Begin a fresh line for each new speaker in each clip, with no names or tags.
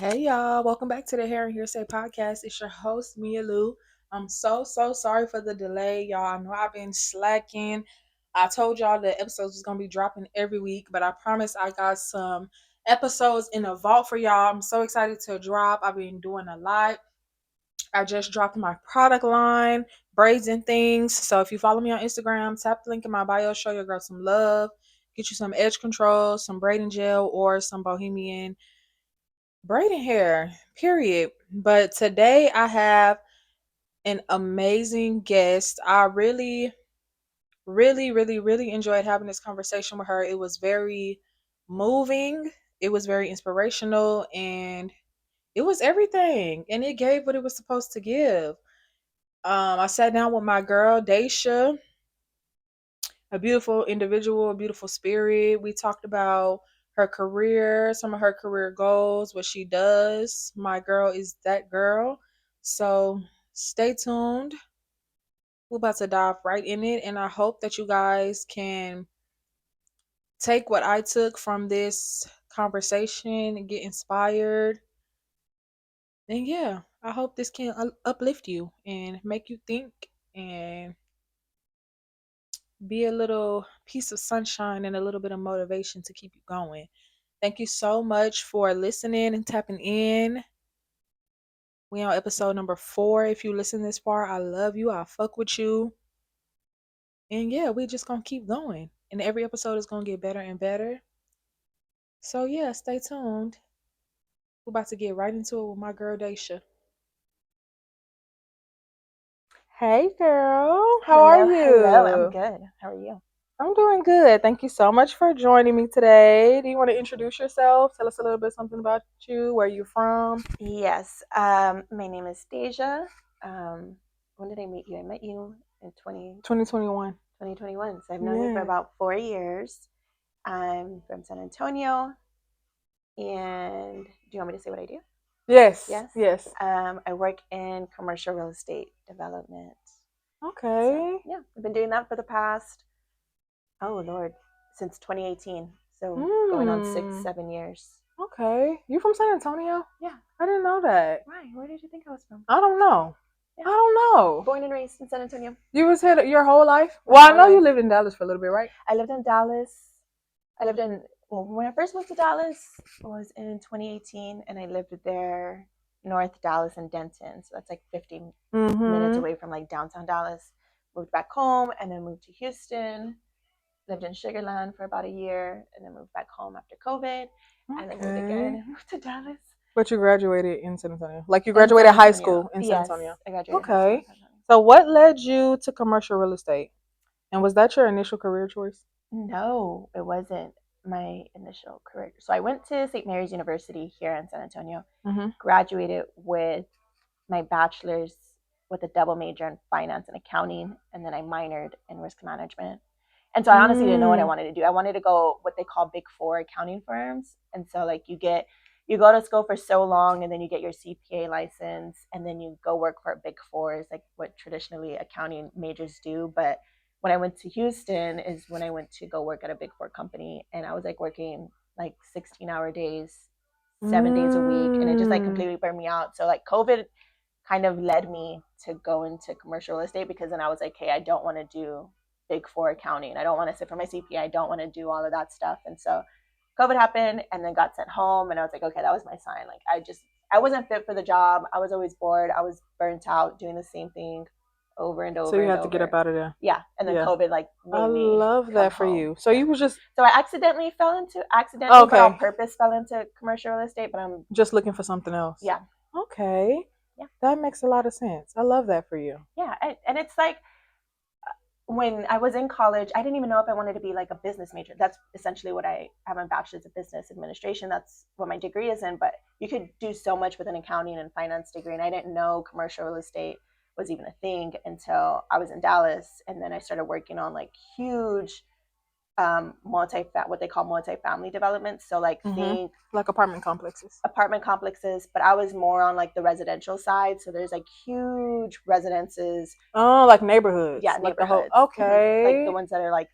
Hey y'all, welcome back to the Hair and Hearsay podcast. It's your host, Mia Lou. I'm so sorry for the delay, y'all. I know I've been slacking. I told y'all the episodes was gonna be dropping every week, but I promise I got some episodes in the vault for y'all. I'm so excited to drop. I've been doing a lot. I just dropped my product line, braids and things. So if you follow me on Instagram, tap the link in my bio, show your girl some love, get you some edge control, some braiding gel, or some bohemian braiding hair, period. But today I have an amazing guest. I really enjoyed having this conversation with her. It was very moving, it was very inspirational, and it was everything. And it gave what it was supposed to give. I sat down with my girl, Daisha, a beautiful individual, a beautiful spirit. We talked about her career, some of her career goals, what she does. My girl is that girl. So stay tuned. We're about to dive right in it. And I hope that you guys can take what I took from this conversation and get inspired. And yeah, I hope this can uplift you and make you think and be a little piece of sunshine and a little bit of motivation to keep you going. Thank you so much for listening and tapping in. We on episode number 4. If you listen this far, I love you. I fuck with you. And yeah, we just gonna keep going. And every episode is gonna get better and better. So yeah, stay tuned. We're about to get right into it with my girl Daisha. Hey girl, how are
Hello. I'm
you?
good. How are you?
I'm doing good. Thank you so much for joining me today. Do you want to introduce yourself? Tell us a little bit something about you, where you're from.
Yes. My name is Dashia. Um, when did I meet you? I met you in
2021.
2021. So I've known you for
Yeah.
about 4 years. I'm from San Antonio. And do you want me to say what I do?
Yes.
Yes.
Yes.
I work in commercial real estate development.
Okay.
Yeah, I've been doing that for the past, oh Lord, since 2018. So going on
Hmm.
6, 7 years.
Okay. You from San Antonio?
Yeah.
I didn't know that.
Why? Where did you think I was from?
I don't know.
Yeah.
I don't know.
Born and raised in San Antonio.
You was here your whole life?
My
Well, I
whole
know you
life.
lived in Dallas for a little bit, right?
I lived in Dallas. When I first moved to Dallas was in 2018, and I lived there, North Dallas and Denton. So that's like 15 minutes
Mm-hmm.
away from like downtown Dallas. Moved back home and then moved to Houston. Lived in Sugarland for about a year and then moved back home after COVID. And then moved again
Okay.
and moved to Dallas.
But you graduated in San Antonio. Like you
In San
graduated high
Antonio.
school in San
Yes,
Antonio.
I graduated high school in
Okay.
San Antonio.
So what led you to commercial real estate? And was that your initial career choice?
No, it wasn't my initial career. So I went to St. Mary's University here in San Antonio,
Mm-hmm.
graduated with my bachelor's with a double major in finance and accounting, and then I minored in risk management. And so I honestly didn't know what I wanted to do. I wanted to go what they call big four accounting firms. And so like you go to school for so long and then you get your CPA license and then you go work for a big four is like what traditionally accounting majors do. But when I went to Houston is when I went to go work at a big four company and I was like working like 16-hour days, 7 days a week, and it just like completely burned me out. So like COVID kind of led me to go into commercial real estate because then I was like, hey, I don't want to do big four accounting. I don't want to sit for my CPA. I don't want to do all of that stuff. And so COVID happened and then got sent home. And I was like, okay, that was my sign. Like, I wasn't fit for the job. I was always bored. I was burnt out doing the same thing over and over.
So you
and
had to
over.
get up out of there.
Yeah. And then
Yeah.
COVID like
I
made me
love that for
home.
you. So you was just
So I accidentally, but on purpose fell into commercial real estate, but I'm
just looking for something else.
Yeah.
Okay.
Yeah.
That makes a lot of sense. I love that for you.
Yeah. And it's like, when I was in college, I didn't even know if I wanted to be like a business major. That's essentially what I have my bachelor's of business administration. That's what my degree is in. But you could do so much with an accounting and finance degree. And I didn't know commercial real estate was even a thing until I was in Dallas. And then I started working on like huge what they call multi-family developments. So like think
like apartment complexes.
But I was more on like the residential side. So there's like huge residences.
Oh, like neighborhoods.
Yeah,
like
neighborhoods.
Okay.
Like the ones that are like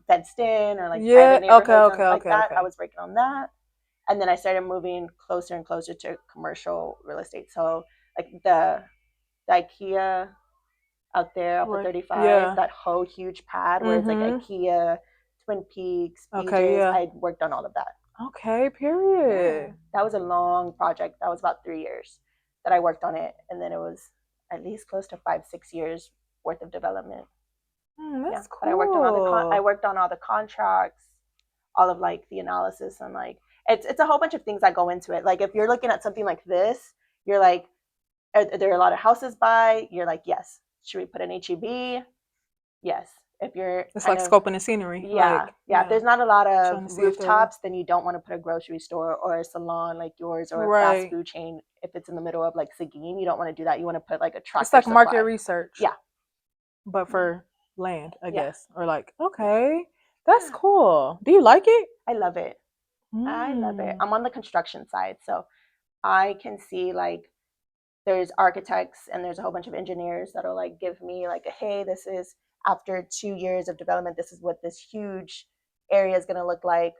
fenced in or like
Yeah.
private neighborhoods
Okay.
like that. I was working on that. And then I started moving closer and closer to commercial real estate. So like the IKEA out there off of
Right.
35,
Yeah.
that whole huge pad where it's like
Mhm.
IKEA, Twin Peaks,
Okay.
BJ's.
Yeah.
I worked on all of that.
Okay.
Yeah,
Period.
that was a long project. That was about 3 years that I worked on it, and then it was at least close to 5 6 years worth of development. Yeah,
That's
but I worked on all the I
cool.
worked on all the contracts, all of like the analysis, and like it's a whole bunch of things that go into it. Like if you're looking at something like this, you're like, are there a lot of houses by? You're like, yes. Should we put an HEB? Yes. If you're
It's
kind
like
of,
scoping the scenery.
yeah,
Like,
yeah. If
yeah,
there's not a lot of
trying to see if the
rooftops, then you don't want to put a grocery store or a salon like yours or a fast
right.
food chain. If it's in the middle of like Seguin, you don't want to do that. You want to put like a
It's
Tractor
like market
Supply.
research,
Yeah,
but
yeah,
for land, I
yeah,
guess. Or like, okay, that's
yeah.
cool. Do you like it?
I love it. I love it.
Mm.
I'm on the construction side, so I can see like there's architects and there's a whole bunch of engineers that'll like give me like a, hey, this is after 2 years of development, this is what this huge area is going to look like.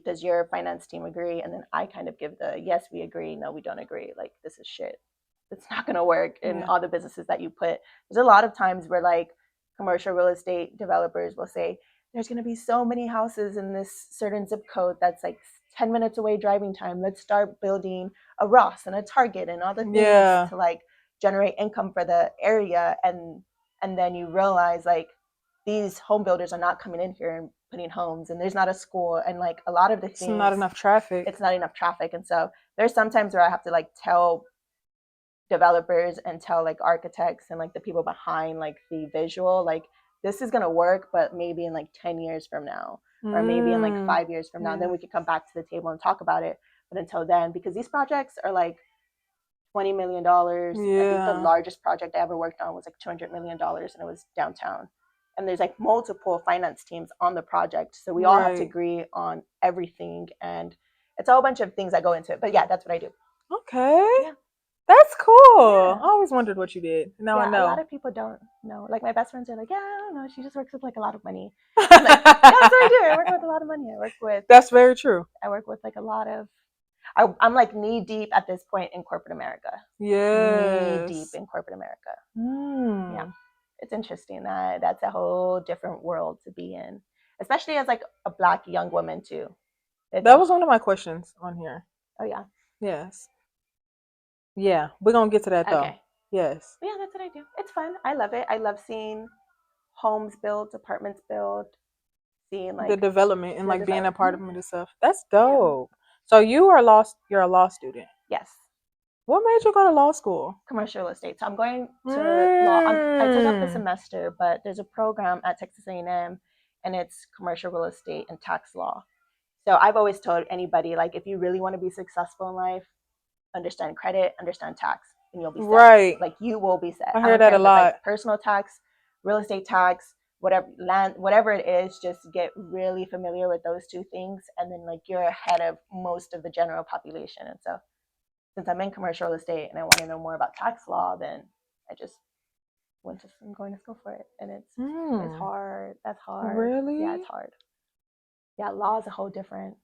Does your finance team agree? And then I kind of give the, yes, we agree, no, we don't agree, like this is shit, it's not going to work in
Yeah.
all the businesses that you put. There's a lot of times where like commercial real estate developers will say there's going to be so many houses in this certain zip code that's like 10 minutes away driving time, let's start building a Ross and a Target and all the things
Yeah.
to like generate income for the area. And then you realize like these home builders are not coming in here and putting homes, and there's not a school, and like a lot of the
It's not
things,
enough traffic.
it's not enough traffic. And so there's sometimes where I have to like tell developers and tell like architects and like the people behind like the visual, like this is going to work, but maybe in like 10 years from now, or maybe in like
Mm.
5 years from now, then
Yeah.
we could come back to the table and talk about it. But until then, because these projects are like $20 million. I think the
Yeah.
largest project I ever worked on was like $200 million, and it was downtown. And there's like multiple finance teams on the project, so we all have to
Right.
agree on everything, and it's a whole bunch of things that go into it. But yeah, that's what I do.
Okay.
Yeah,
That's cool.
yeah,
I always wondered what you did. Now I
yeah. A lot
know.
of people don't know. Like my best friends are like, yeah, I don't know. She just works with like a lot of money. I'm like, yeah, that's what I do. I work with a lot of money.
That's very true.
I work with like a lot of. I'm like knee deep at this point in corporate America. Knee deep
Yes.
in corporate America. Yeah,
Mm.
it's interesting that that's a whole different world to be in, especially as like a black young woman too. It's
That
a,
was one of my questions on here.
oh yeah,
Yes. Yeah. We're going to get to that though.
okay,
Yes.
yeah, that's what I do. It's fun. I love it. I love seeing homes built, apartments built, seeing
The
like
development and
the
like being a
develop.
part of it and stuff. That's
Yeah.
dope. So you are lost. You're a law student.
Yes.
What made you go to law school?
Commercial real estate. So I'm going to law. I took up the
Mm.
semester, but there's a program at Texas A&M, and it's commercial real estate and tax law. So I've always told anybody like if you really want to be successful in life, understand credit, understand tax, and you'll be set.
Right.
Like you will be set.
I
I
hear
don't
that
care
a
if it's like
lot.
personal tax, real estate tax, whatever land, whatever it is, just get really familiar with those two things, and then like you're ahead of most of the general population. And so since I'm in commercial real estate and I want to know more about tax law, then I just I'm going to school for it. And it's
Mm.
hard. That's hard. Yeah,
Really?
it's hard. Yeah, law is a whole different,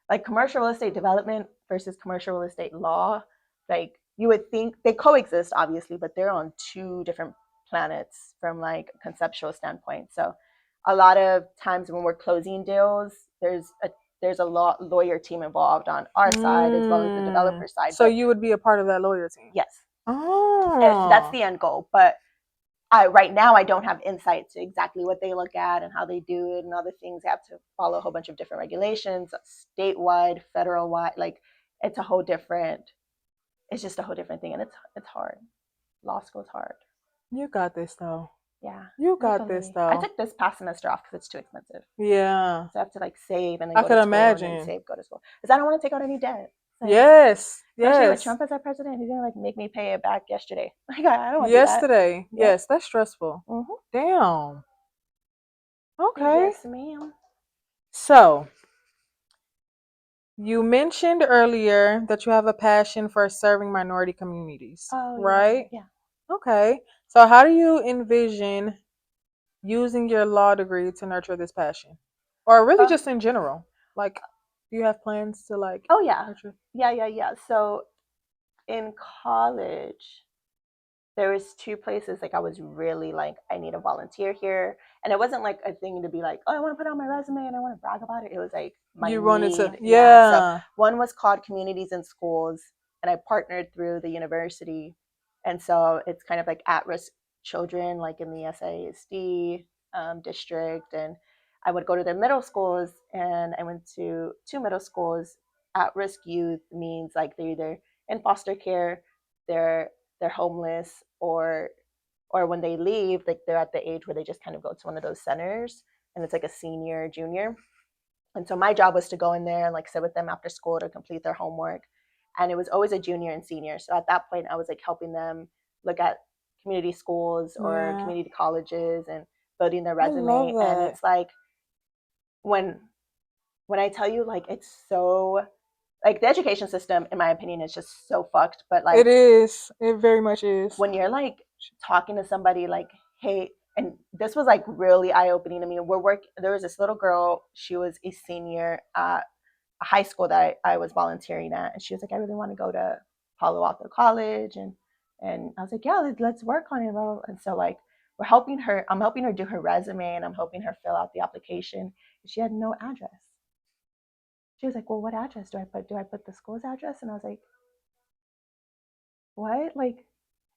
like commercial real estate development versus commercial real estate law. Like you would think they coexist obviously, but they're on two different planets from like a conceptual standpoint. So a lot of times when we're closing deals, there's a lawyer team involved on our side as well as the
Mm.
developer side.
So
But
you would be a part of that lawyer team?
yes, that's
Oh.
the end goal. But right now I don't have insight to exactly what they look at and how they do it and other things. They have to follow a whole bunch of different regulations, statewide, federal wide. Like it's a whole different. It's just a whole different thing, and it's hard. Law school is hard.
You got this though.
Yeah,
You got this
definitely. I
though.
took this past semester off because it's too expensive.
Yeah.
So I have to like save and then
I
go
could
to school and then
imagine.
save, go to school because I don't want to take out any debt. Like,
Yes.
especially with
Yes.
Trump as our president, he's gonna like make me pay it back yesterday. Like I don't want to do that.
Yesterday.
Yeah.
Yes, that's stressful.
Mm-hmm.
Damn. Okay.
Yes, ma'am.
So, you mentioned earlier that you have a passion for serving minority communities,
Oh yeah,
right?
yeah.
Okay. So, how do you envision using your law degree to nurture this passion? Or really
Uh,
just in general? Like, Do you have plans to like
Oh yeah,
nurture?
yeah. So in college, there was two places like I was really like I need to volunteer here, and it wasn't like a thing to be like, oh, I want to put on my resume and I want to brag about it. It was like my
You wanted to,
need. Yeah. So
yeah,
one was called Communities in Schools, and I partnered through the university, and so it's kind of like at risk children like in the SASD district, and I would go to their middle schools, and I went to two middle schools. At risk youth means like they're either in foster care, they're they're homeless, or when they leave, like they're at the age where they just kind of go to one of those centers, and it's like a senior junior. And so my job was to go in there and like sit with them after school to complete their homework, and it was always a junior and senior. So at that point I was like helping them look at community schools or
yeah.
community colleges and building their
I love
resume. And
that.
it's like when when I tell you like it's so like the education system in my opinion is just so fucked, but
It
like
is. It very much is.
when you're like talking to somebody like, hey, and this was like really eye opening to me. There was this little girl, she was a senior at a high school that I was volunteering at, and she was like, I really want to go to Palo Alto College, and I was like, yeah, let's work on it. And so like I'm helping her do her resume, and I'm helping her fill out the application. And she had no address. She was like, well, what address do I put? Do I put the school's address? And I was like, what? Like,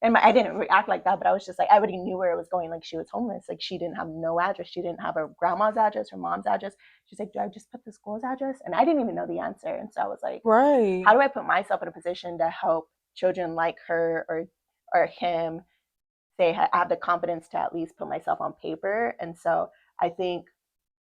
and I didn't react like that, but I was just like, I already knew where it was going. Like, she was homeless. Like, she didn't have no address. She didn't have her grandma's address, her mom's address. She's like, do I just put the school's address? And I didn't even know the answer. And so I was like,
Right.
how do I put myself in a position to help children like her or him say I have the confidence to at least put myself on paper? And so I think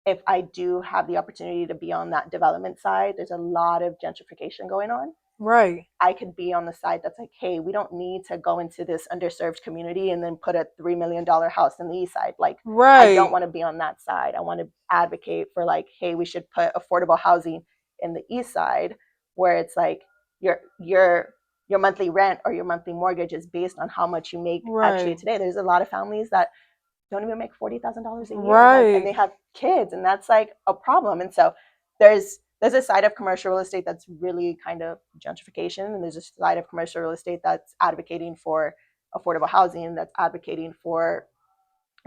if I do have the opportunity to be on that development side, there's a lot of gentrification going on.
Right.
I could be on the side that's like, hey, we don't need to go into this underserved community and then put a $3 million house in the east side. Like, I don't
Right.
want to be on that side. I want to advocate for like, hey, we should put affordable housing in the east side, where it's like your your your monthly rent or your monthly mortgage is based on how much you make actually
Right.
today. There's a lot of families that don't even make $40,000 a year, like, and they
Right.
have kids, and that's like a problem. And so there's a side of commercial real estate that's really kind of gentrification, and there's a side of commercial real estate that's advocating for affordable housing, that's advocating for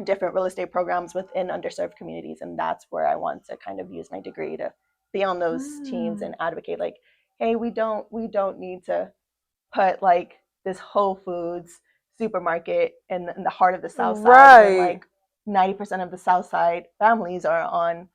different real estate programs within underserved communities. And that's where I want to kind of use my degree to be on those teams
Mm.
and advocate like, hey, we don't need to put like this Whole Foods supermarket in the heart of the South Side when
Right.
like 90% of the South Side families are on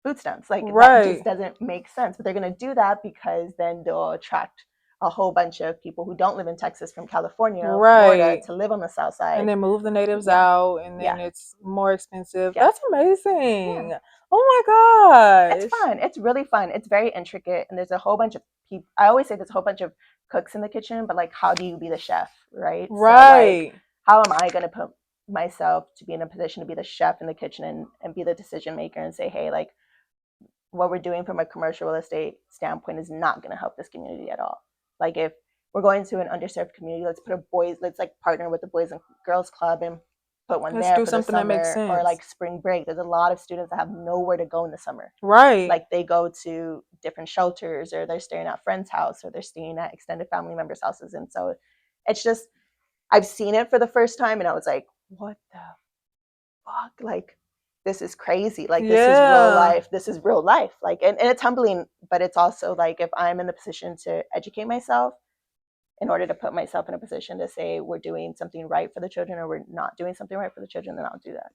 food stamps. Like, that just
Right.
doesn't make sense. But they're going to do that because then they'll attract a whole bunch of people who don't live in Texas from California or Florida
Right.
to live on the South
And
Side.
then move the natives
Yeah,
out, and
yeah,
then it's more expensive.
yeah,
That's
yeah.
amazing. Oh my
It's
gosh.
fun. It's really fun. It's very intricate, and there's a whole bunch of people. I always say there's a whole bunch of cooks in the kitchen, but like, how do you be the chef, right? So like,
Right.
how am I going to put myself to be in a position to be the chef in the kitchen and be the decision maker and say, hey, like, what we're doing from a commercial real estate standpoint is not going to help this community at all. Like, if we're going to an underserved community, let's like partner with the Boys and Girls Club and put one
Let's
there
do
for the
something that makes
summer, or
sense.
like spring break. There's a lot of students that have nowhere to go in the summer.
Right.
Like, they go to different shelters, or they're staying at friends' house, or they're staying at extended family members' houses. And so it's just, I've seen it for the first time, and I was like, what the fuck? Like, this is crazy. Like, this is real
Yeah.
life. This is real life. Like, and it's humbling, but it's also like, if I'm in the position to educate myself in order to put myself in a position to say we're doing something right for the children or we're not doing something right for the children, then I'll do that.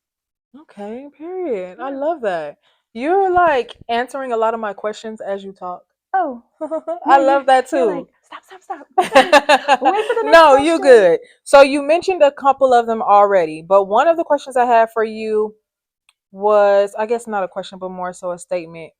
Okay, period. I
Yeah.
love that. You're like answering a lot of my questions as you talk.
Oh,
I
yeah,
love that
you're
too.
like, stop. Wait for the next
No, you
question.
good. So you mentioned a couple of them already, but one of the questions I had for you was, I guess not a question, but more so a statement.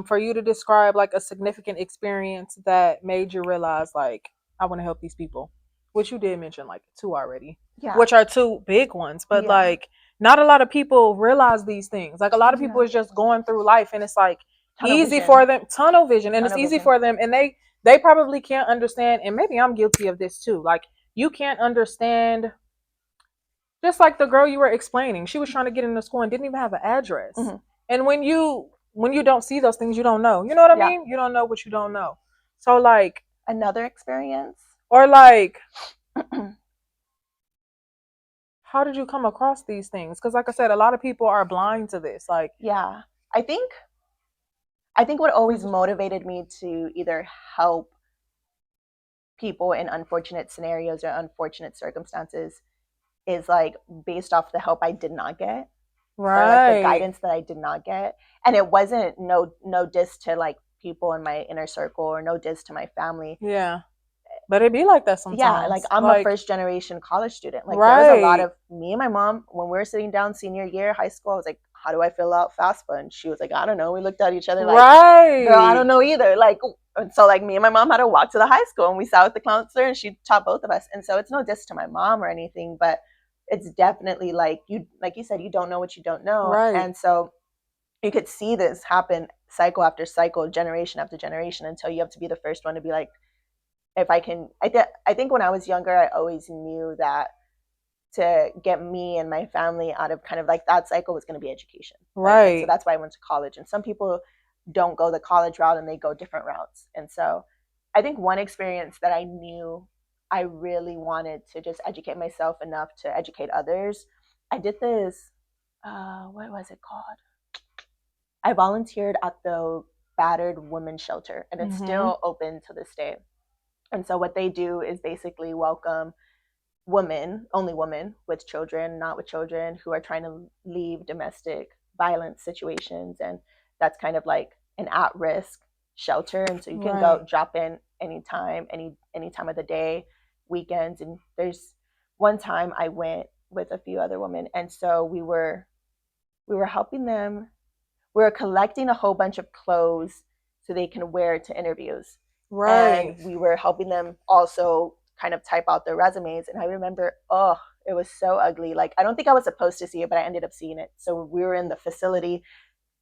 For you to describe like a significant experience that made you realize like I want to help these people. Which you did mention like two already.
Yeah.
Which are two big ones, but
Yeah.
like not a lot of people realize these things. Like a lot of people
Yeah.
is just going through life and it's like
Tunnel
easy for
vision.
them, tunnel vision, and it's
Tunnel
easy
vision.
for them, and they probably can't understand, and maybe I'm guilty of this too. Like you can't understand, just like the girl you were explaining, she was trying to get into school and didn't even have an address.
Hmm.
And when you when you don't see those things, you don't know. You know what I
Yeah.
mean? You don't know what you don't know. So like,
Another experience.
or like, how did you come across these things? Because like I said, a lot of people are blind to this. Like,
Yeah. I think what always
was it-
motivated me to either help people in unfortunate scenarios or unfortunate circumstances is like based off the help I did not get, or like the
right?
guidance that I did not get. And it wasn't no diss to like people in my inner circle or no diss to my family.
Yeah, but it be like that
Yeah, like
sometimes.
I'm a
Like,
first generation college student. Like there was a lot
right,
of me and my mom when we were sitting down senior year high school. I was like, how do I fill out FAFSA? And she was like, I don't know. We looked at each other like, girl, I
right,
don't know either. Like, and so like me and my mom had to walk to the high school and we sat with the counselor and she taught both of us. And so it's no diss to my mom or anything, but it's definitely like you said, you don't know what you don't know.
right,
And so you could see this happen cycle after cycle, generation after generation, until you have to be the first one to be like, if I can, I think when I was younger, I always knew that to get me and my family out of kind of like that cycle was going to be education, right? And so
right,
that's why I went to college. And some people don't go the college route and they go different routes. And so I think one experience that I knew I really wanted to just educate myself enough to educate others. I did this, what was it called? I volunteered at the battered women's shelter, and it's
mm-hmm,
still open to this day. And so what they do is basically welcome women, only women with children, not with children, who are trying to leave domestic violence situations. And that's kind of like an at risk shelter. And so you can
right,
go drop in anytime, any time of the day, weekends. And there's one time I went with a few other women. And so we were helping them. We were collecting a whole bunch of clothes so they can wear to interviews. And
right.
we were helping them also kind of type out their resumes. And I remember, oh, it was so ugly. Like, I don't think I was supposed to see it, but I ended up seeing it. So we were in the facility,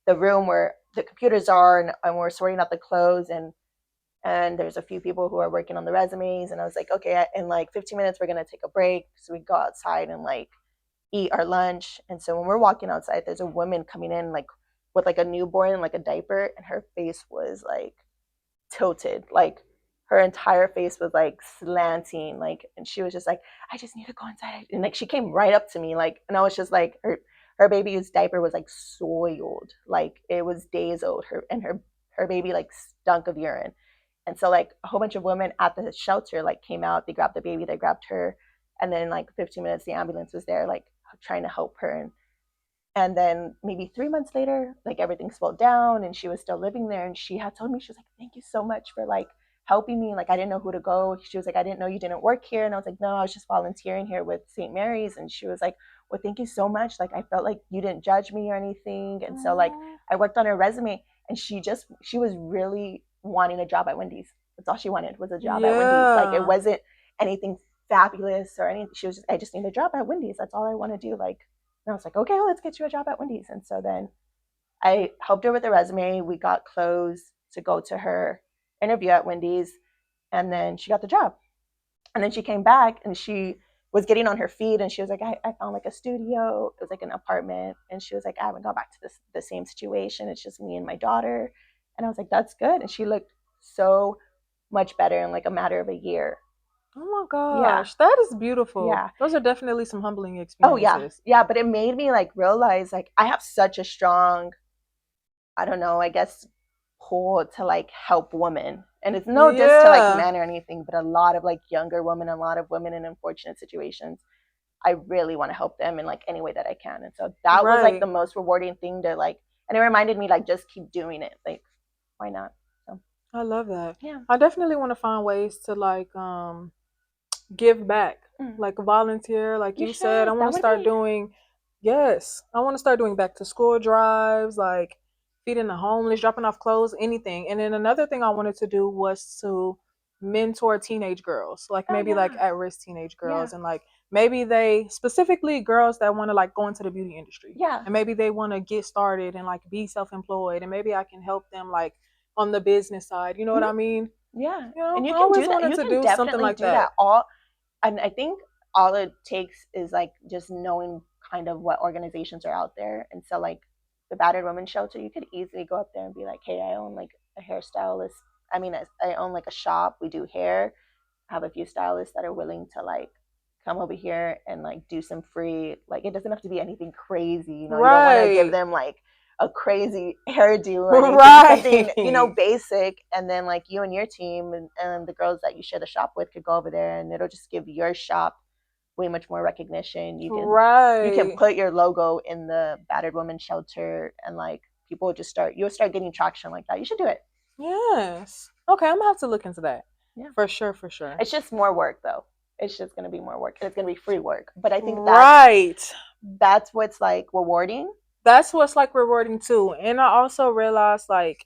the room where the computers are, and we're sorting out the clothes. And there's a few people who are working on the resumes. And I was like, okay, in like 15 minutes, we're going to take a break. So we go outside and like eat our lunch. And so when we're walking outside, there's a woman coming in like with like a newborn and like a diaper, and her face was like tilted, like her entire face was like slanting, like, and she was just like, I just need to go inside. And like she came right up to me, like, and I was just like, her baby's diaper was like soiled, like it was days old. Her baby like stunk of urine. And so like a whole bunch of women at the shelter like came out, they grabbed the baby, they grabbed her, and then like 15 minutes the ambulance was there like trying to help her. And then maybe 3 months later, like everything slowed down and she was still living there. And she had told me, she was like, thank you so much for like helping me. Like, I didn't know who to go. She was like, I didn't know you didn't work here. And I was like, no, I was just volunteering here with St. Mary's. And she was like, well, thank you so much. Like, I felt like you didn't judge me or anything. And so, like,
Aw.
I worked on her resume, and she was really wanting a job at Wendy's. That's all she wanted, was a job at Wendy's. Like, it
Yeah,
wasn't anything fabulous or anything. She was just, I just need a job at Wendy's. That's all I want to do. Like, and I was like, okay, well, let's get you a job at Wendy's. And so then I helped her with the resume. We got clothes to go to her interview at Wendy's, and then she got the job. And then she came back and she was getting on her feet, and she was like, I found like a studio. It was like an apartment. And she was like, I haven't gone back to the same situation. It's just me and my daughter. And I was like, that's good. And she looked so much better in like a matter of a year.
oh my
Yeah.
gosh, that is beautiful.
Yeah.
Those are definitely some humbling
Oh yeah.
experiences.
Yeah. But it made me like realize like I have such a strong, I don't know, I guess, pull to like help women. And it's no diss to like
Yeah,
men or anything, but a lot of like younger women, a lot of women in unfortunate situations, I really want to help them in like any way that I can. And so that was like the
right.
most rewarding thing to like, and it reminded me like just keep doing it. Like, why not? So
I love that.
yeah.
I definitely want to find ways to like give back,
Mm.
like volunteer, like
You
you said. I
should.
want
That
to
would
start
be,
doing, yes, I want to start doing back to school drives, like feeding the homeless, dropping off clothes, anything. And then another thing I wanted to do was to mentor teenage girls, like
oh
maybe like
yeah.
at risk teenage
Yeah.
girls, and like maybe they specifically girls that want to like go into the beauty industry,
Yeah.
and maybe they want to get started and like be self employed, and maybe I can help them like on the business side. You know what
Mhm.
I mean?
Yeah.
You know,
And you
I
can
always
do that.
wanted
You
to
can
do something
definitely
like
do
that.
that. All, and I think all it takes is like just knowing kind of what organizations are out there. And so like the battered women shelter, you could easily go up there and be like, hey, I own like a hairstylist. I mean, I own like a shop. We do hair. I have a few stylists that are willing to like come over here and like do some free, like it doesn't have to be anything crazy, you know, you don't want to give
Right.
them like a crazy hairdo or anything, something, you know,
Right.
basic. And then like you and your team and the girls that you share the shop with could go over there and it'll just give your shop way much more recognition. You can
Right.
put your logo in the battered women shelter and like people will just start, you'll start getting traction like that. You should do it.
Yes. Okay, I'm gonna have to look into that.
Yeah.
For sure, for sure.
It's just more work though. It's just going to be more work. It's going to be free work. But I think
Right.
that's what's like rewarding.
That's what's like rewarding too. And I also realized like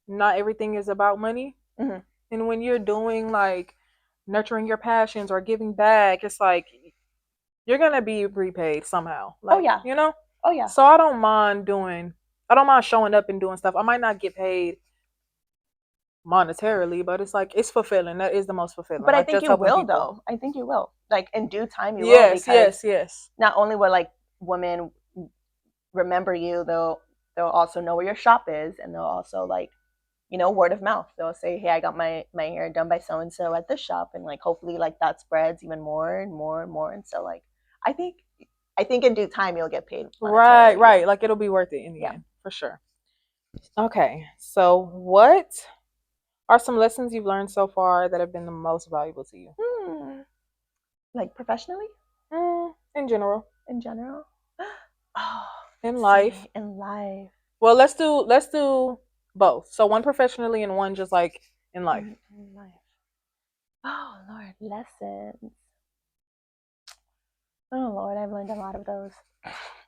not everything is about money.
Mm-hmm.
And when you're doing like nurturing your passions or giving back, it's like you're gonna be repaid somehow.
Oh
Like,
yeah.
you know?
Oh yeah.
So I don't mind showing up and doing stuff. I might not get paid monetarily, but it's like it's fulfilling. That is the most fulfilling.
But I
Like
think
just
you
helping
will
people.
though. I think you will. Like in due time you will,
Yes,
because
yes, yes.
not only will like women remember you, they'll also know where your shop is, and they'll also like, you know, word of mouth. They'll say, hey, I got my hair done by so and so at this shop, and like hopefully like that spreads even more and more and more. And so like I think I think in due time you'll get paid
Right,
monetarily. Yeah.
right. Like it'll be worth it in the
Yeah.
end, for sure. Okay. So what are some lessons you've learned so far that have been the most valuable to you?
Hmm. Like professionally,
In general.
in general. Oh,
In
let's
life.
see, in life.
Well, let's do both. So one professionally and one just like in life.
In life. Oh Lord, lessons. Oh Lord, I've learned a lot of those.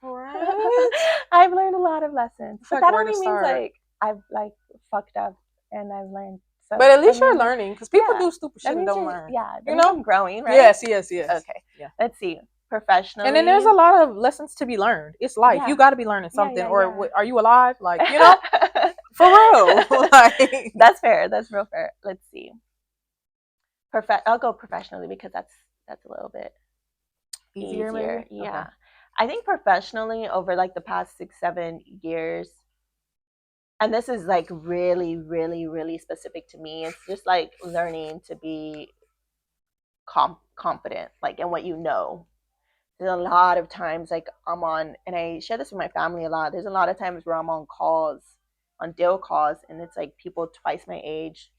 Right.
I've learned a lot of lessons,
It's
but
like
that
where to
only means
start.
like I've like fucked up and I've learned.
But
So
at
that
least you're
means,
learning because people
yeah,
do stupid
that
shit and
means
don't
you're,
learn.
yeah, that
You
means
know?
I'm growing, right?
Yes, yes, yes.
Okay,
Yeah.
let's see.
And then there's
Professionally,
a lot of lessons to be learned. It's life. You
yeah,
got to be learning
yeah,
something.
yeah,
Or
yeah.
are you alive? Like, for real. Like,
That's fair. That's real fair. Let's see. I'll go professionally because that's a little bit
easier
easier.
maybe? Okay.
Yeah. I think professionally over like the past 6 7 years, and this is like really really really specific to me, it's just like learning to be confident like in what you know. There's a lot of times like I'm on, and I share this with my family a lot, there's a lot of times where I'm on calls, on deal calls, and it's like people twice my age,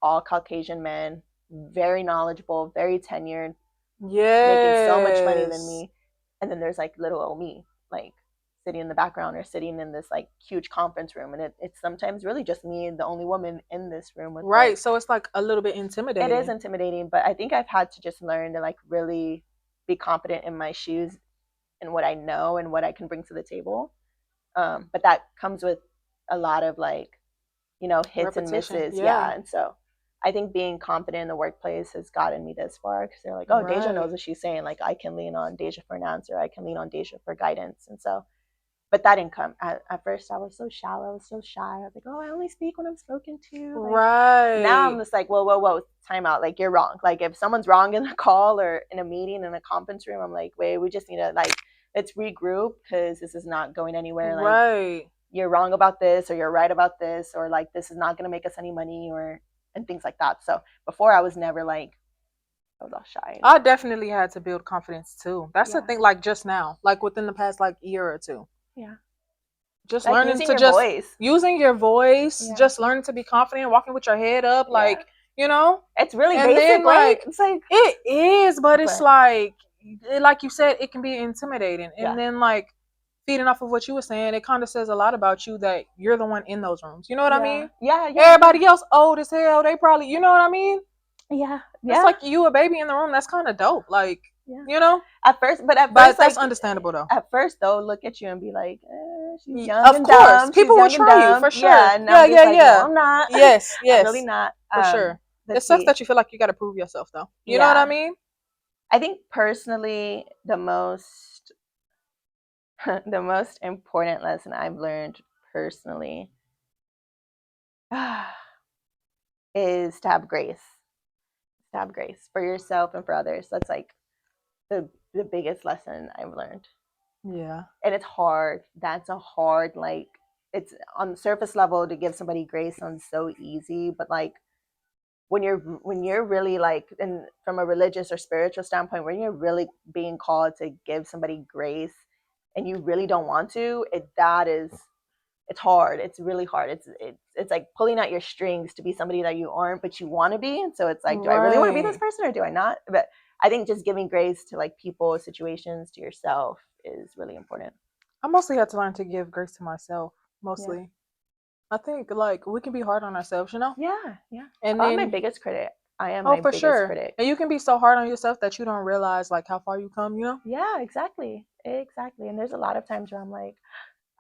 all Caucasian men, very knowledgeable, very tenured, making so much money than
Yes.
me. And then there's like little old me, like sitting in the background or sitting in this like huge conference room. And it's sometimes really just me, the only woman in this room with like,
Right. So it's like a little bit
it is
intimidating.
intimidating, but I think I've had to just learn to like really be confident in my shoes and what I know and what I can bring to the table. But that comes with a lot of like, you know, hits and
Repetition.
misses.
Yeah.
Yeah. And so I think being confident in the workplace has gotten me this far because they're like, oh, Deja knows
Right.
what she's saying. Like, I can lean on Deja for an answer. I can lean on Deja for guidance. And so, but that didn't come. At first, I was so shallow. I was so shy. I was like, oh, I only speak when I'm spoken to. Like, now I'm
Right.
just like, whoa, whoa, whoa, time out. Like, you're wrong. Like, if someone's wrong in a call or in a meeting, in a conference room, I'm like, wait, we just need to, like, let's regroup because this is not going anywhere. Like,
Right.
you're wrong about this or you're right about this or like this is not going to make us any money or and things like that. So before I was never like, I was all shy.
I definitely had to build confidence too. That's the
Yeah.
thing, like just now, like within the past like year or two.
Yeah.
Just
Like
learning
using
to
your
just
voice.
using your voice,
Yeah.
just learning to be confident, walking with your head up,
Yeah.
like, you know?
It's really
And
basic,
then
right?
like
It's like,
it is, but it's
but
like you said, it can be intimidating. And
yeah.
then like feeding off of what you were saying, it kind of says a lot about you that you're the one in those rooms. You know what I
Yeah.
mean?
Yeah. Yeah.
Everybody else old as hell. They probably, you know what I mean?
Yeah.
It's
Yeah.
like you a baby in the room. That's kind of dope. Like,
Yeah.
you know?
At
But
first,
that's
like,
understandable though.
at first though, look at you and be like, she's young
Of
and
course,
dumb. She's
people will
young and
try you
dumb.
for
Yeah.
sure.
And
Yeah,
I'm just
yeah,
like, no,
yeah.
I'm not.
Yes,
I'm really
yes,
not.
for sure. It
Let's
sucks
see.
that you feel like you got to prove yourself though. You know what I
Yeah.
mean?
I think personally, the most important lesson I've learned personally is to have grace. To have grace for yourself and for others. That's like the biggest lesson I've learned.
Yeah.
And it's hard. That's a hard, like, it's on the surface level to give somebody grace sounds so easy, but like when you're really like, and from a religious or spiritual standpoint, when you're really being called to give somebody grace and you really don't want to, that is, it's hard. It's really hard. It's like pulling out your strings to be somebody that you aren't, but you want to be. And so it's like, do I really want to be this
Right.
person or do I not? But I think just giving grace to like people, situations, to yourself is really important.
I mostly had to learn to give grace to myself.
Yeah.
Mostly. I think like we can be hard on ourselves, you know?
Yeah. Yeah.
And
I'm my
then
biggest critic. I am
oh
my
for
biggest
sure.
critic.
And you can be so hard on yourself that you don't realize like how far you come, you know?
Yeah, exactly. Exactly. And there's a lot of times where I'm like,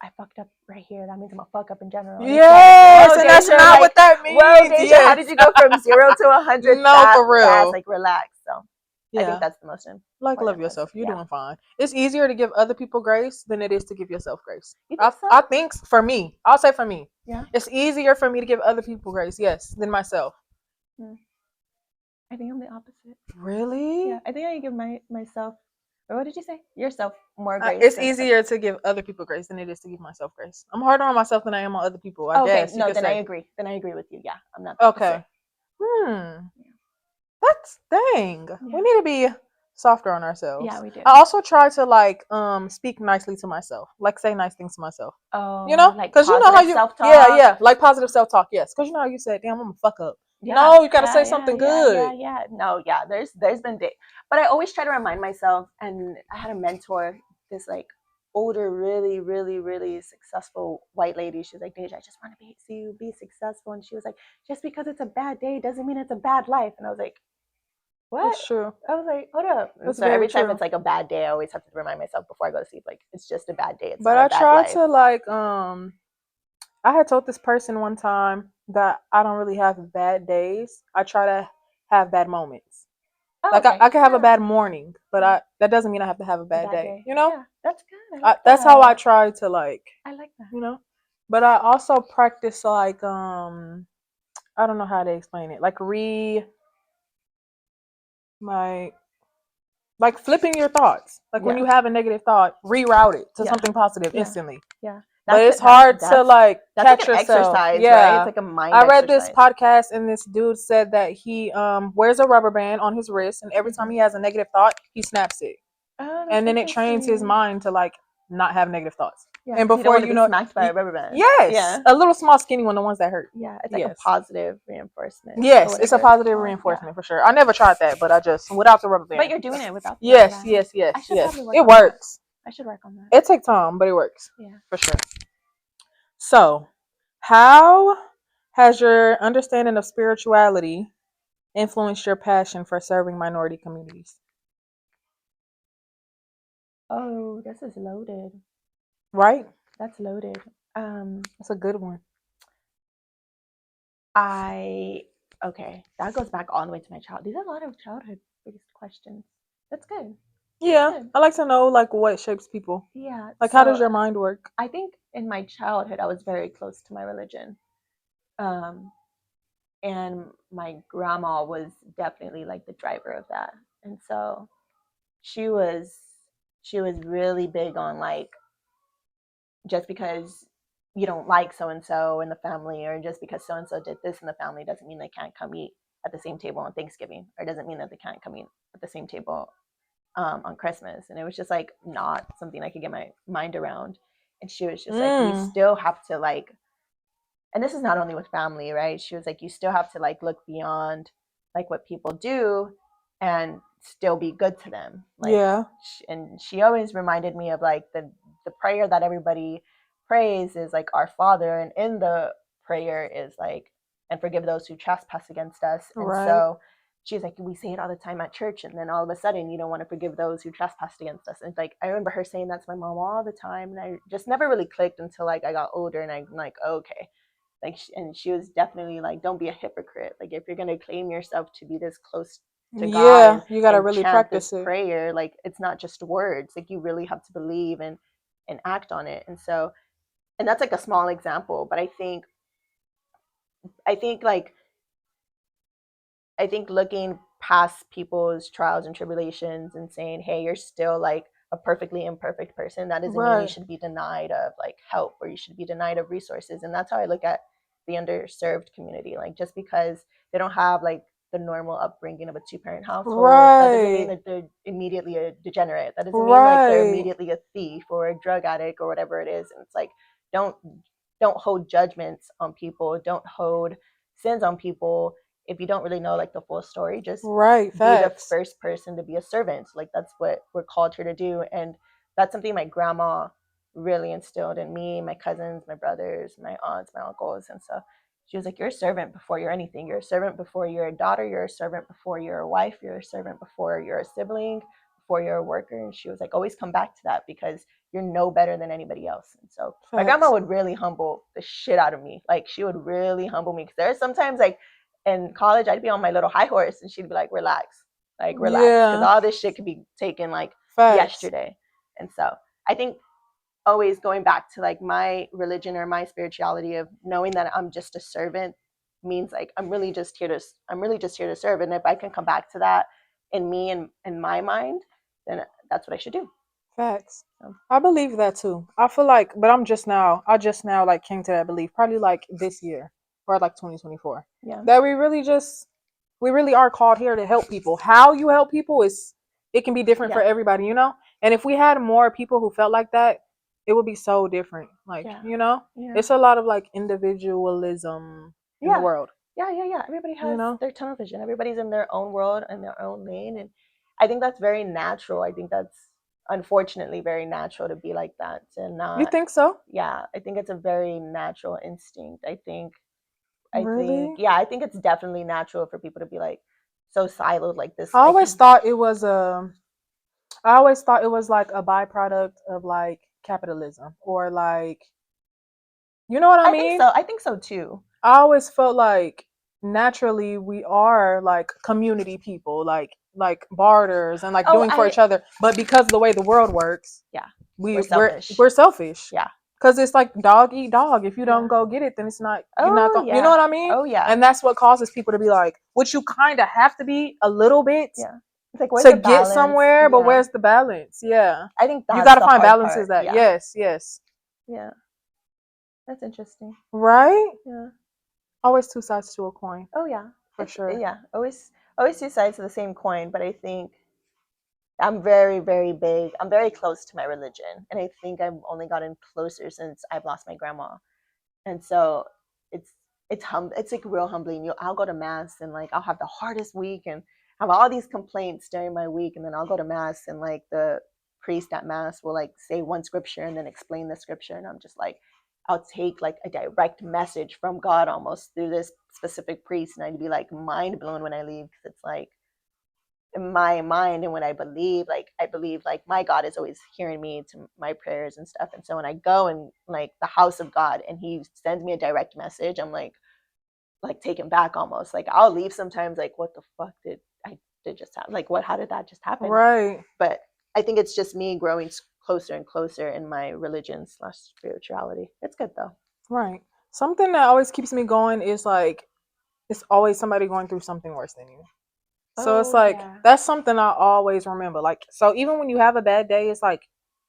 I fucked up right here. That means I'm a fuck up in general. And it's like,
Yes,
whoa,
and that's
Deja,
not
like,
what that
whoa,
means.
Deja, how did
Yes.
you go from 0 to 100
No,
that
for
fast?
real.
Like, relax. So I think
Yeah.
that's the most
Like love
important
yourself.
lesson.
You're
Yeah.
doing fine. It's easier to give other people grace than it is to give yourself grace.
You
I
think so?
I think for me, I'll say for me,
Yeah.
it's easier for me to give other people grace, yes, than myself.
Hmm. I think I'm the opposite.
Really?
Yeah. I think I give myself, or what did you say? Yourself more grace
It's
than some.
easier to give other people grace than it is to give myself grace. I'm harder on myself than I am on other people. I
Oh, okay.
guess you
No,
could
then I
say.
agree. Then I agree with you. Yeah. I'm not the opposite.
Okay. Hmm.
Yeah.
That's dang. We
Yeah.
need to be softer on
Yeah,
ourselves.
we do.
I also try to like speak nicely to myself, like say nice things to myself. You
Oh,
know,
like
because you know how
positive
you,
self
yeah,
talk.
yeah, like positive self talk. Yes, because you know how you said, "Damn, I'm a fuck up."
Yeah,
No, you gotta
yeah,
say
yeah,
something
yeah, yeah,
good.
yeah. No, yeah. There's been days, but I always try to remind myself. And I had a mentor, this like older, really, really, really successful white lady. She was like, Deja, I just want to see you be successful. And she was like, just because it's a bad day doesn't mean it's a bad life. And I was like, what?
That's true.
I was like, hold up. And
That's
so
very
every time
true.
it's like a bad day, I always have to remind myself before I go to sleep, like it's just a bad day. It's
But
not a
I
bad
try
life.
to like I had told this person one time that I don't really have bad days. I try to have bad moments.
Oh,
Like
okay.
I can have a
Yeah.
bad morning, but
Yeah.
I that doesn't mean I have to have a
A
bad
bad
day.
day.
You know,
Yeah. That's good. I like
that's how I
that.
try to like,
I like that.
you know. But I also practice like I don't know how to explain it. Like my like flipping your thoughts. Like when
Yeah.
you have a negative thought, reroute it to
Yeah.
something positive
Yeah.
instantly.
Yeah.
But
That's
it's
it. That
hard to like
that's like
catch
an
yourself.
exercise, right? It's
Yeah.
like a mind
I read this
exercise.
podcast and this dude said that he wears a rubber band on his wrist and every time
Hmm.
he has a negative thought, he snaps it.
Oh, that's
And then it trains his
interesting.
mind to like not have negative thoughts.
Yeah,
And
because you don't
before
want to
you
be
know
smacked by a rubber band.
yes,
Yeah.
a little small skinny one, the ones that hurt.
Yeah. It's like a
Yes.
positive reinforcement or
Yes, it's a
whatever it's
positive
called. Yeah.
reinforcement for sure. I never tried that, but I just without the rubber
But
band.
you're doing it without the rubber
Yes,
band.
yes, yes,
I should
yes.
probably work
It
on that.
works.
I should work on that.
It takes time, but it works
Yeah.
for sure. So, how has your understanding of spirituality influenced your passion for serving minority communities?
Oh, this is loaded.
Right?
That's loaded.
That's a good one.
I okay. That goes back all the way to my child. These are a lot of childhood based questions. That's good. That's
Yeah,
good.
I like to know like what shapes people.
Yeah.
Like how does
So
your mind work?
I think in my childhood I was very close to my religion. Um, and my grandma was definitely like the driver of that. And so she was she was really big on like, just because you don't like so and so in the family, or just because so and so did this in the family, doesn't mean they can't come eat at the same table on Thanksgiving, or doesn't mean that they can't come eat at the same table on Christmas. And it was just like not something I could get my mind around. And she was just like, you
Mm.
still have to like, and this is not only with family, right? She was like, you still have to like look beyond like what people do and still be good to them. Like,
Yeah.
and she always reminded me of like the prayer that everybody prays is like our Father, and in the prayer is like, and forgive those who trespass against us. And
Right.
so she's like, we say it all the time at church, and then all of a sudden you don't want to forgive those who trespassed against us. And it's like I remember her saying that to my mom all the time, and I just never really clicked until like I got older, and I'm like, okay, like, and she was definitely like, don't be a hypocrite. Like if you're going to claim yourself to be this close to God,
Yeah, you gotta
and
really
chant this
practice it.
prayer, like it's not just words. Like you really have to believe and act on it. And so, and that's like a small example, but I think like I think looking past people's trials and tribulations and saying, hey, you're still like a perfectly imperfect person, that doesn't mean you
Right.
should be denied of like help, or you should be denied of resources. And that's how I look at the underserved community. Like, just because they don't have like the normal upbringing of a two-parent household, that doesn't mean
Right.
that they're immediately a degenerate. That doesn't mean like they're
Right.
immediately a thief or a drug addict or whatever it is. And it's like, don't don't hold judgments on people, don't hold sins on people if you don't really know like the full story. Just
Right.
be the
Facts.
first person to be a servant. Like, that's what we're called here to do. And that's something my grandma really instilled in me, my cousins, my brothers, my aunts, my uncles. And so she was like, you're a servant before you're anything. You're a servant before you're a daughter. You're a servant before you're a wife. You're a servant before you're a sibling, before you're a worker. And she was like, always come back to that, because you're no better than anybody else. And so my grandma
Facts.
would really humble the shit out of me. Like, she would really humble me, because there are sometimes like in college I'd be on my little high horse and she'd be like relax, because
Yeah.
all this shit could be taken like
Facts.
yesterday. And so I think always going back to like my religion or my spirituality of knowing that I'm just a servant means like I'm really just here to serve. And if I can come back to that in me and in my mind, then that's what I should do.
Facts.
So,
I believe that too. I feel like, but I just now like came to that belief probably like this year or like 2024
yeah,
that we really are called here to help people. How you help people is, it can be different for
yeah,
everybody, you know? And if we had more people who felt like that, it would be so different. Like,
yeah,
you know?
yeah,
It's a lot of like individualism in the
yeah,
world,
yeah. Everybody
you
has
know?
their tunnel vision. Everybody's in their own world and their own lane. And I think that's very natural. I think that's unfortunately very natural to be like that, to
You
not.
think so?
Yeah, I think it's a very natural instinct. I think
Really?
yeah, I think it's definitely natural for people to be like so siloed like this.
I
I
always
can.
thought it was I always thought it was like a byproduct of like capitalism or like, you know what I
I think
mean?
so. I think so too.
I always felt like naturally we are like community people, like barters and like
Oh,
doing for
I
each other. But because of the way the world works,
yeah,
we
we're
we're
selfish.
we're selfish.
Yeah,
Cause it's like dog eat dog. If you don't
yeah.
go get it, then it's not you're not
Oh
going. You know
yeah.
what I mean?
Oh yeah.
And that's what causes people to be like, which you kind of have to be a little bit
Yeah. It's like, where's
to
the
get
balance?
somewhere. But
Yeah.
where's the balance? Yeah,
I think
you
that's
got to
the
find
hard
balances.
part.
That
Yeah.
yes, yes,
Yeah. That's interesting.
right.
Yeah.
Always two sides to a coin,
Oh yeah.
for
It's
sure.
yeah. Always two sides of the same coin, but I think I'm very, very big. I'm very close to my religion. And I think I've only gotten closer since I've lost my grandma. And so it's it's like real humbling. I'll go to mass and like I'll have the hardest week and have all these complaints during my week, and then I'll go to mass and like the priest at mass will like say one scripture and then explain the scripture, and I'm just like, I'll take like a direct message from God almost through this specific priest, and I'd be like mind blown when I leave, because it's like in my mind and when I believe like my God is always hearing me to my prayers and stuff. And so when I go in like the house of God and he sends me a direct message, I'm like taken back almost. Like, I'll leave sometimes like, what the fuck did just happen? Like, what how did that just happen?
Right,
But I think it's just me growing closer and closer in my religion slash spirituality. It's good though.
right. Something that always keeps me going is like it's always somebody going through something worse than you. So it's
Oh
like
yeah.
that's something I always remember. Like, so even when you have a bad day, it's like,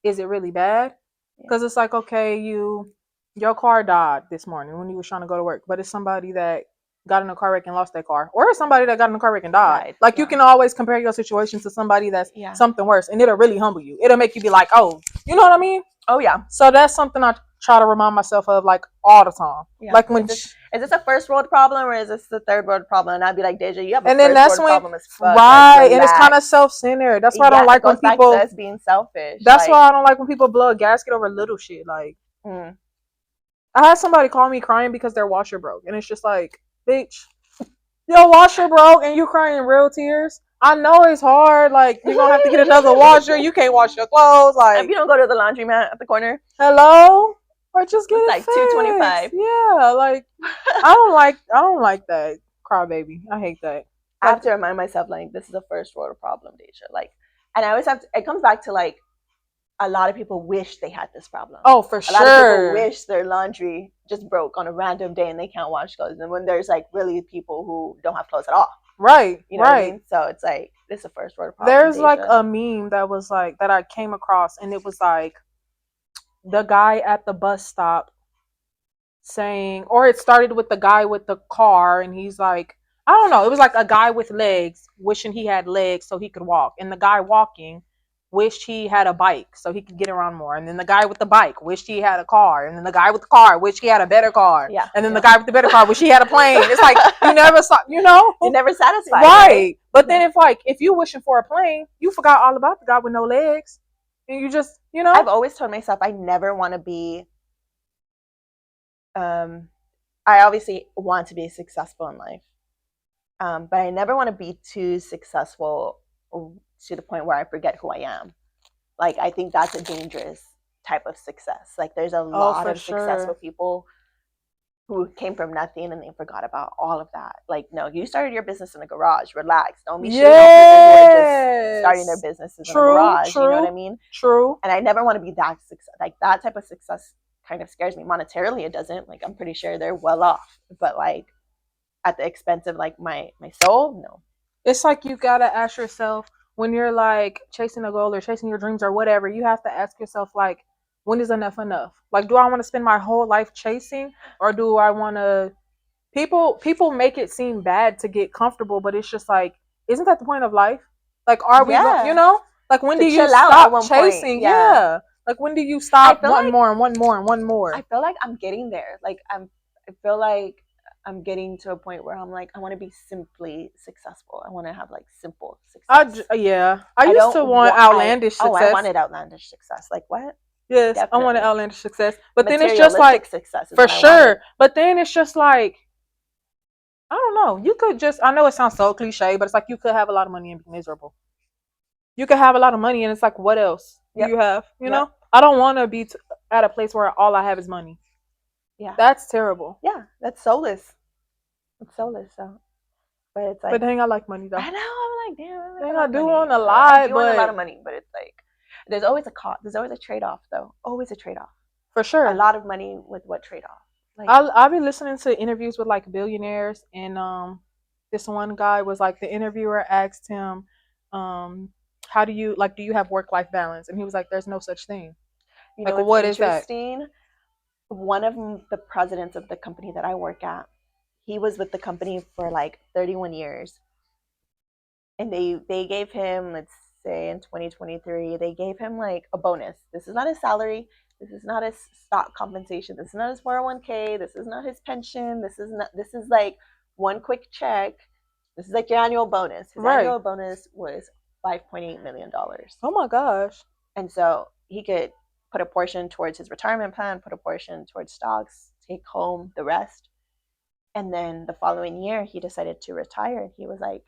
is it really bad?
Yeah.
Because it's like, okay, your car died this morning when you was trying to go to work, but it's somebody that got in a car wreck and lost their car, or it's somebody that got in a car wreck and died.
Died.
Like, you
Yeah.
can always compare your situation to somebody that's
Yeah.
something worse, and it'll really humble you. It'll make you be like, oh, you know what I mean?
Oh yeah.
So that's something I try to remind myself of like all the time.
Yeah.
Like when
Is this a first world problem or is this the third world problem? And I'd be like, Deja, you have a
and then
first
that's
world
when
problem as fuck. Like,
right, and it's kind of
relax.
self-centered. That's why I don't
Yeah, it
like when
goes back to
people.
us being selfish.
That's
Like,
why I don't like when people blow a gasket over little shit. Like,
mm,
I had somebody call me crying because their washer broke, and it's just like, bitch, your washer broke, and you crying real tears. I know it's hard. Like, you're gonna have to get another washer. You can't wash your clothes.
if
Like,
you don't go to the laundromat at the corner,
hello, or just get
it's
it
like 225.
fixed. Yeah, like I don't like that crybaby. I hate that.
I
Like,
have to remind myself, like, this is a first world problem, Deja. Like, and I always have to, it comes back to like, a lot of people wish they had this problem.
oh, for
A lot of people
sure.
wish their laundry just broke on a random day and they can't wash clothes. And when there's like really people who don't have clothes at all.
Right,
You know what I
right.
mean? So it's like this is a first world problem,
There's like
Deja.
a meme that was like that I came across, and it was like the guy at the bus stop saying, or it started with the guy with the car, and he's like, I don't know, it was like a guy with legs wishing he had legs so he could walk, and the guy walking wished he had a bike so he could get around more, and then the guy with the bike wished he had a car, and then the guy with the car wished he had a better car,
Yeah,
and then the
yeah.
guy with the better car wished he had a plane. It's like you never saw,
You're never satisfied, right?
right? But then if like if you wishing for a plane, you forgot all about the guy with no legs, and you just
I've always told myself I never want to be. Um, I obviously want to be successful in life, but I never want to be too successful to the point where I forget who I am. Like I think that's a dangerous type of success. Like there's a
oh
lot
for
of successful
sure.
people who came from nothing and they forgot about all of that. Like, no, you started your business in a garage. Relax. Don't be shitting on people who are just starting their
Yes.
businesses in a
True,
garage. You know what I
true,
mean?
true.
And I never want to be that success. Like that type of success kind of scares me. Monetarily, it doesn't. Like I'm pretty sure they're well off, but like at the expense of like my soul, no.
It's like you gotta ask yourself when you're like chasing a goal or chasing your dreams or whatever, you have to ask yourself like, when is enough enough? Like, do I want to spend my whole life chasing, or do I want to? People make it seem bad to get comfortable, but it's just like, isn't that the point of life? Like, are we going?
Yeah,
Like when
to
do you
chill out at
stop
one point.
chasing?
Yeah,
Yeah. Like when do you
I
stop
feel
wanting
like
more and one more and one more?
I feel like I'm getting there. Like I feel like I'm getting to a point where I'm like I want to be simply successful. I want to have like simple success.
Yeah. I
I
used
don't
to want
want
outlandish
I
success.
wanted outlandish success. Like what?
Yes, I wanted
Definitely.
outlandish success. But then it's just
Materialistic
like,
success is
for
what I wanted.
sure. But then it's just like, I don't know. You could just, I know it sounds so cliche, but it's like you could have a lot of money and be miserable. You could have a lot of money and it's like, what else do
Yep.
you have?
Yep.
I don't want to be at a place where all I have is money.
Yeah.
That's terrible.
Yeah. That's soulless. It's soulless. So, but it's
But
like
dang, I like money though.
I know. I'm like, damn, I like a
Dang,
lot
I
of
do
money.
want a
I
lot,
do want a lot
but
of money, but it's like there's always a cost. There's always a trade off, though. Always a trade off.
for
A
sure.
lot of money with what trade off? Like,
I'll be listening to interviews with like billionaires, and this one guy was like, the interviewer asked him, um, how do you have work life balance? And he was like, there's no such thing.
you know,
Like,
what's
what is that?
interesting? One of the presidents of the company that I work at, he was with the company for like 31 years, and they gave him, let's say in 2023, they gave him like a bonus. This is not his salary, this is not his stock compensation, this is not his 401k, this is not his pension, this is like one quick check. This is like your annual bonus. His
Right.
annual bonus was $5.8 million.
Oh my gosh.
And so he could put a portion towards his retirement plan, put a portion towards stocks, take home the rest. And then the following year he decided to retire. He was like,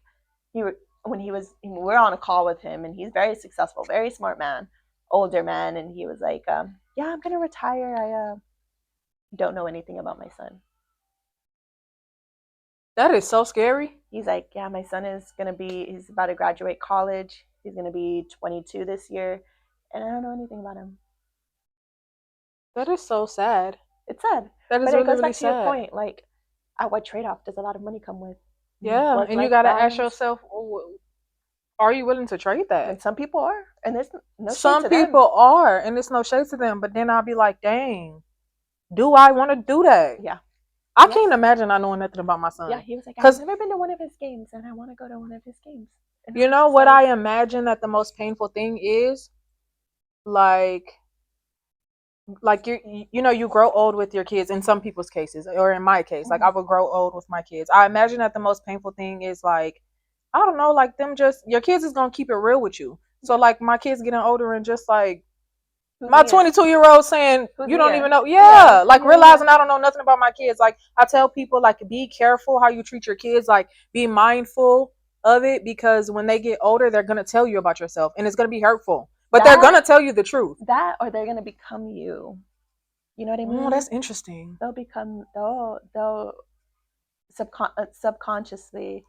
he when he was, we're on a call with him, and he's very successful, very smart man, older man, and he was like, yeah, I'm gonna retire. I don't know anything about my son.
That is so scary.
He's like, yeah, my son is gonna be, he's about to graduate college, he's gonna be 22 this year, and I don't know anything about him.
That is so sad.
It's sad,
That
but
is
it
really,
goes
really
back to your
sad.
point, like at what trade-off does a lot of money come with?
Yeah.
Work
And you
life
got to ask
balance.
yourself, oh, are you willing to trade
And
that?
some people are, and there's no shade
Some
to them.
people are, and it's no shade to them. But then I'll be like, dang, do I want to do that?
Yeah.
I
Yeah.
can't imagine not knowing nothing about my
Yeah,
son.
he was like, I've
Because
never been to one of his games, and I want to go to one of his games. And I
you
was
know
just
what
like,
I imagine that the most painful thing is? Like, you grow old with your kids in some people's cases, or in my case, like I
mm-hmm.
would grow old with my kids. I imagine that the most painful thing is like, I don't know, like them just your kids is gonna keep it real with you. So
Yeah.
like my kids getting older and just like
Who's
my
Mia?
22-year-old saying
Who's
you don't even
Mia?
know,
Yeah,
yeah, like realizing I don't know nothing about my kids. Like I tell people, like, be careful how you treat your kids, like be mindful of it, because when they get older they're gonna tell you about yourself and it's gonna be hurtful, but they're
that
gonna tell you the truth.
that or they're gonna become you. You know what I
Oh,
mean?
that's interesting.
They'll become they'll subconsciously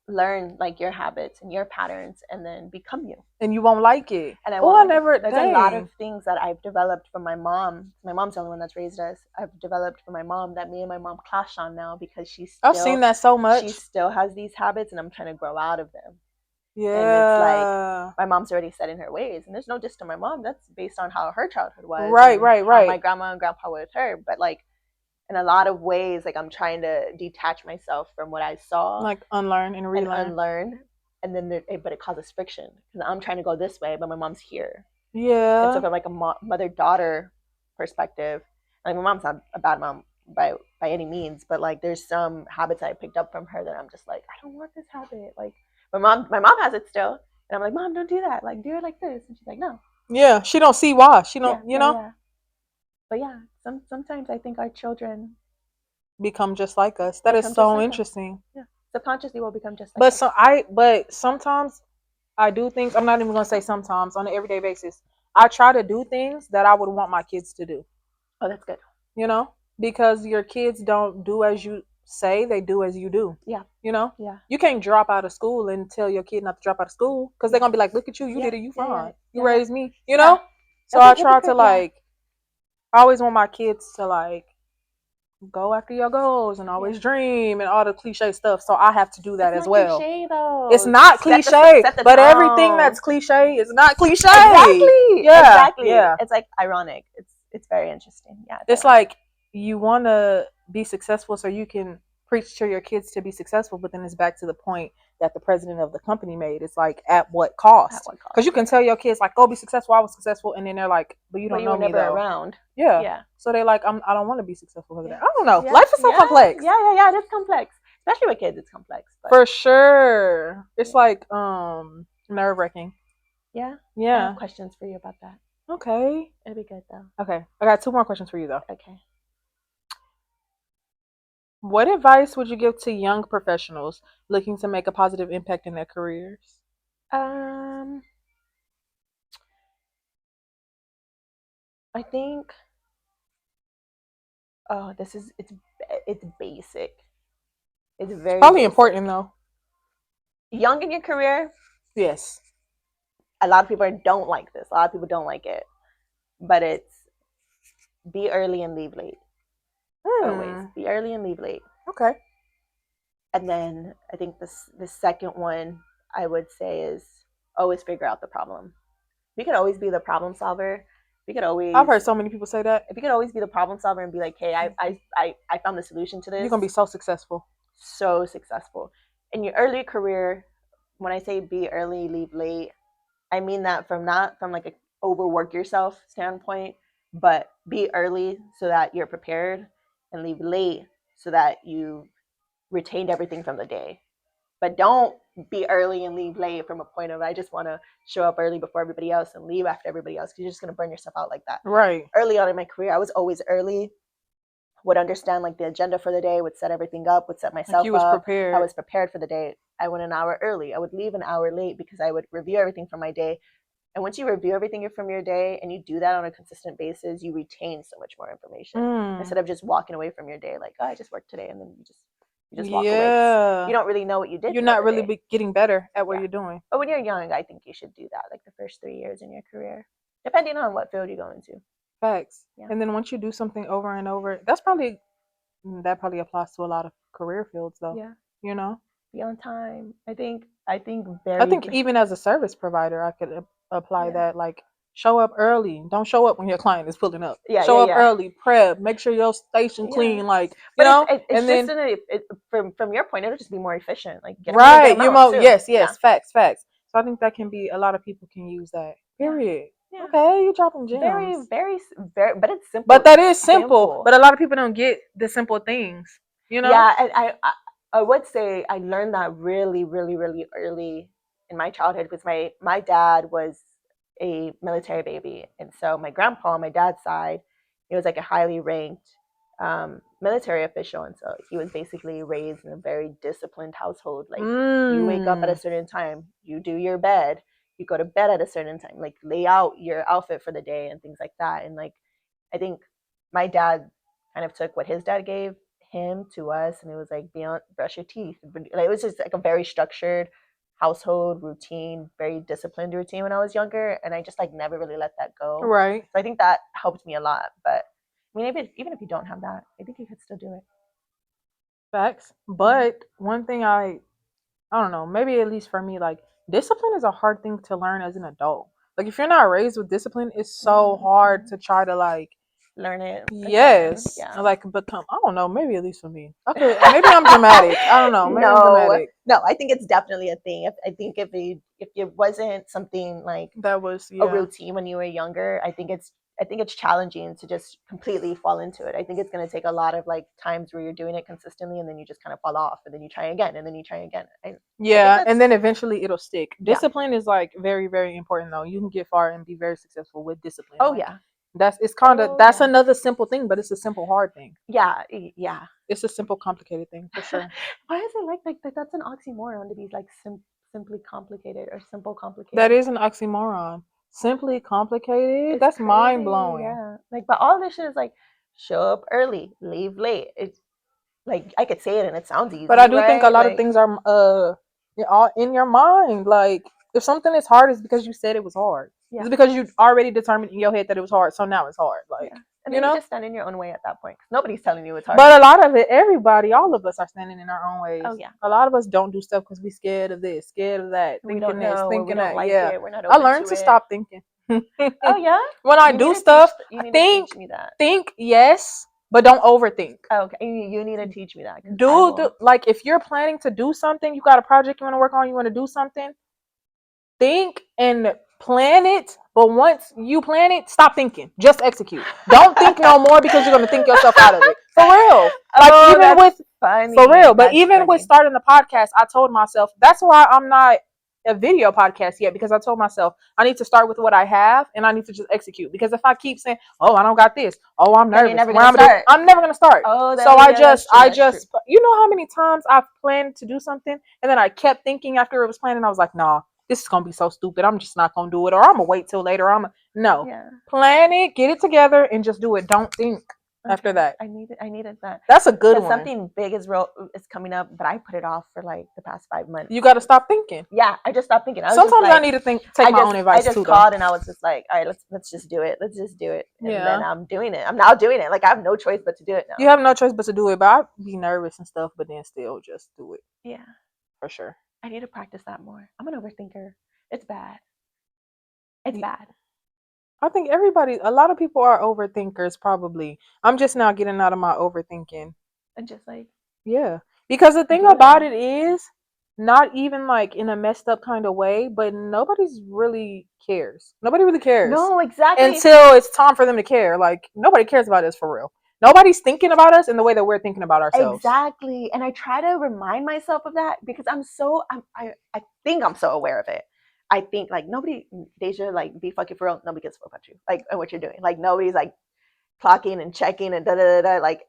learn like your habits and your patterns and then become you.
And you won't like it.
And I
Oh,
won't
I
like it.
never.
There's a lot of
Dang.
things that I've developed from my mom. My mom's the only one that's raised us. I've developed from my mom that me and my mom clash on now because
I've seen that so
she
much.
still has these habits and I'm trying to grow out of them. And it's like
Yeah.
my mom's already set in her ways, and there's no diss to my mom. That's based on how her childhood was
Right,
and
right,
how my
right.
grandma and grandpa were with her. But like in a lot of ways, like I'm trying to detach myself from what I saw
Like unlearn and
and
relearn.
unlearn. And then but it causes friction because I'm trying to go this way, but my mom's here. And so
Yeah.
from like a mother daughter perspective, like my mom's not a bad mom by any means, but like there's some habits I picked up from her that I'm just like, I don't want this habit. Like my mom has it still, and I'm like, Mom, don't do that. Like do it like this, and she's like, No.
Yeah. She don't see why. She
Yeah,
don't.
yeah, yeah. But yeah, sometimes I think our children
Become just like us. That is
become just
so
like us.
interesting.
Yeah, subconsciously will become just like
But
us.
but sometimes I do things. I'm not even gonna say sometimes on an everyday basis. I try to do things that I would want my kids to do.
Oh, that's good.
You know, because your kids don't do as you say; they do as you do.
Yeah,
You know,
yeah,
you can't drop out of school and tell your kid not to drop out of school because they're
yeah,
gonna be like, "Look at you, you
yeah,
did it, you
yeah, yeah,
fine, you
yeah, yeah.
raised me." You
Yeah.
know, so
That's
I
like
try to
hypocrite. Yeah,
like. I always want my kids to like go after your goals and
yeah.
always dream and all the cliche stuff. So I have to do that
It's
as
not
well.
cliche
It's
though.
not cliche,
Set the
but everything
tone.
that's cliche is not cliche.
Exactly.
Yeah,
Exactly.
yeah.
It's like ironic. It's very interesting. Yeah, it's
It's
ironic.
like you want to be successful so you can preach to your kids to be successful, but then it's back to the point that the president of the company made. It's like at what
At
cost?
what
Because
cost?
you can tell your kids like, "Go be successful." I was successful, and then they're like, "But you
But
don't
you were
know me
never
though."
around.
Yeah.
Yeah.
So they're like, I don't want to be successful because of
Yeah.
that. I don't know.
Yeah.
Life is so
Yeah.
complex.
Yeah. Yeah. Yeah. It is complex. Especially with kids, it's complex. But
For sure. It's
yeah.
like nerve wracking.
Yeah. I have
Yeah.
questions for you about that.
Okay.
It'll be good though.
Okay. I got two more questions for you though.
Okay.
What advice would you give to young professionals looking to make a positive impact in their careers?
Um, I think. Oh, it's basic. It's
It's
very
probably
basic.
important though.
Young in your career,
Yes.
a lot of people don't like this. A lot of people don't like it, but it's be early and leave late. Always
Hmm.
be early and leave late.
Okay.
And then I think the second one I would say is always figure out the problem. We could always be the problem solver. We could
I've
always
heard so many people say that.
if you could always be the problem solver and be like, hey, I found the solution to
You're
this.
gonna be so successful.
So successful in your early career. When I say be early, leave late, I mean that from not from like a overwork yourself standpoint, but be early so that you're prepared and leave late so that you retained everything from the day. But don't be early and leave late from a point of I just want to show up early before everybody else and leave after everybody else because you're just going to burn yourself out like that.
Right.
Early on in my career, I was always early, would understand like the agenda for the day, would set everything up, would set
Like
myself
you was
up. I
prepared.
was prepared for the day. I went an hour early. I would leave an hour late because I would review everything from my day. And once you review everything from your day and you do that on a consistent basis, you retain so much more information
Mm.
instead of just walking away from your day like, oh, I just worked today, and then you just walk away because you
Yeah.
don't really know what you did
You're
throughout
not
the
really
day.
getting better at what
Yeah.
you're doing.
But when you're young, I think you should do that like the first 3 years in your career, depending on what field you go into.
Facts.
Yeah.
And then once you do something over and over, that probably applies to a lot of career fields though.
Yeah.
You know?
Be on time. I think
I
very
think even as a service provider, I could apply
yeah.
that. Like, show up early. Don't show up when your client is pulling up.
Yeah, yeah,
Show up
yeah.
early. Prep. Make sure your station
Yeah.
clean. Like,
But it's it's
And
just
then
from your point, it'll just be more efficient. Like get them in a good
right, you
amount
know,
too.
yes,
Yeah.
yes, facts, facts. So I think that can be a lot of people can use that.
Yeah.
Period.
Yeah.
Okay, you dropping
Very,
gems.
very, very, but it's simple.
But that is simple.
Simple.
But a lot of people don't get the simple things. You know?
Yeah, and I would say I learned that really, really, really early in my childhood because my dad was a military baby, and so my grandpa on my dad's side, he was like a highly ranked military official, and so he was basically raised in a very disciplined household. Like you wake up at a
Mm.
certain time, you do your bed, you go to bed at a certain time, like lay out your outfit for the day and things like that, and like I think my dad kind of took what his dad gave him to us, and it was like beyond brush your teeth. Like, it was just like a very structured household routine, very disciplined routine when I was younger, and I just like never really let that go.
Right.
So I think that helped me a lot. But I mean, even if you don't have that, I think you could still do it.
Facts. But one thing I don't know, maybe at least for me, like discipline is a hard thing to learn as an adult. Like if you're not raised with discipline, it's so hard to try to like
Learn it again.
yes,
Yeah.
like become. I don't know, maybe at least for me. Okay, maybe I'm dramatic. I don't know. Maybe I'm
No,
dramatic.
no, I think it's definitely a thing. I think if it wasn't something like
That was
a
yeah.
routine when you were younger, I think it's challenging to just completely fall into it. I think it's going to take a lot of like times where you're doing it consistently, and then you just kind of fall off, and then you try again, and then you try again. I think
Yeah, and
that's
then eventually it'll stick.
yeah.
Discipline is like very, very important though. You can get far and be very successful with discipline.
Oh
Like
yeah.
that's it's kind of
Oh
that's
yeah.
another simple thing, but it's a simple hard thing.
Yeah. Yeah.
It's a simple complicated thing for sure.
Why is it like that's an oxymoron to be like simply complicated or simple
That
complicated?
is an oxymoron. Simply complicated.
It's
That's mind
crazy,
blowing.
yeah. Like, but all this shit is like show up early, leave late. It's like I could say it and it sounds
But I
easy,
do think a
right?
lot of
Like,
things are all in your mind. Like if something is hard, it's because you said it was hard.
yeah,
It's because you already determined in your head that it was hard, so now it's hard.
yeah.
Like
And
you
then you
know.
just stand in your own way at that point. 'Cause nobody's telling you it's hard.
But a lot of it, everybody, all of us are standing in our own
Oh
ways.
yeah,
A lot of us don't do stuff because we scared of this, scared of that,
we don't
thinking this,
know or we
thinking
don't
that.
like
Yeah,
it. We're not
I
open
learned
to
to
it.
stop thinking.
Oh yeah,
When I do stuff, I
you need to
think,
teach me that.
think yes, but don't overthink.
Oh, okay, you need to teach me that because I
Do
will.
like if you're planning to do something, you got a project you want to work on, you want to do something, think and plan it. But once you plan it, stop thinking. Just execute. Don't think no more because you're gonna think yourself out of it. For real. Like
Oh,
even
that's
with for
funny.
real. But
That's
even with
funny.
starting the podcast, I told myself that's why I'm not a video podcast yet because I told myself I need to start with what I have and I need to just execute. Because if I keep saying, "Oh, I don't got this," "Oh, I'm
Then you're
nervous,"
never
"Where
gonna
I'm gonna do,"
start.
I'm never gonna start.
Oh,
So
yeah, that's true.
I
That's true.
just, you know how many times I've planned to do something and then I kept thinking after it was planned and I was like, "Nah, this is gonna be so stupid. I'm just not gonna do it, or I'm gonna wait till later." No,
Yeah.
plan it, get it together, and just do it. Don't think
Okay.
after that.
I needed that
That's a good
because
one.
something big is coming up, but I put it off for like the past 5 months.
You got to stop thinking.
Yeah, I just stopped thinking. I was just
Sometimes I
like,
need to take my own
I
advice
just
too, though.
called and I was just like, all right, let's just do it. Let's just do it. And then
Yeah,
I'm doing it. I'm now doing it. Like I have no choice but to do it
you
now.
have no choice but to do it. But I'd be nervous and stuff, but then still just do it
Yeah,
for sure.
I need to practice that more. I'm an overthinker. It's bad. It's bad.
I think everybody, a lot of people are overthinkers. Probably. I'm just now getting out of my overthinking.
And just like
Yeah. Because the thing
do it
about
all.
it is not even like in a messed up kind of way, but nobody's really cares. Nobody really cares
No, exactly.
until it's time for them to care. Like nobody cares about us for real. Nobody's thinking about us in the way that we're thinking about ourselves.
Exactly. And I try to remind myself of that because I think I'm so aware of it. I think like nobody, Deja, like be fucking for real. Nobody gives a fuck about you, like and what you're doing. Like nobody's like clocking and checking and da da da da. Like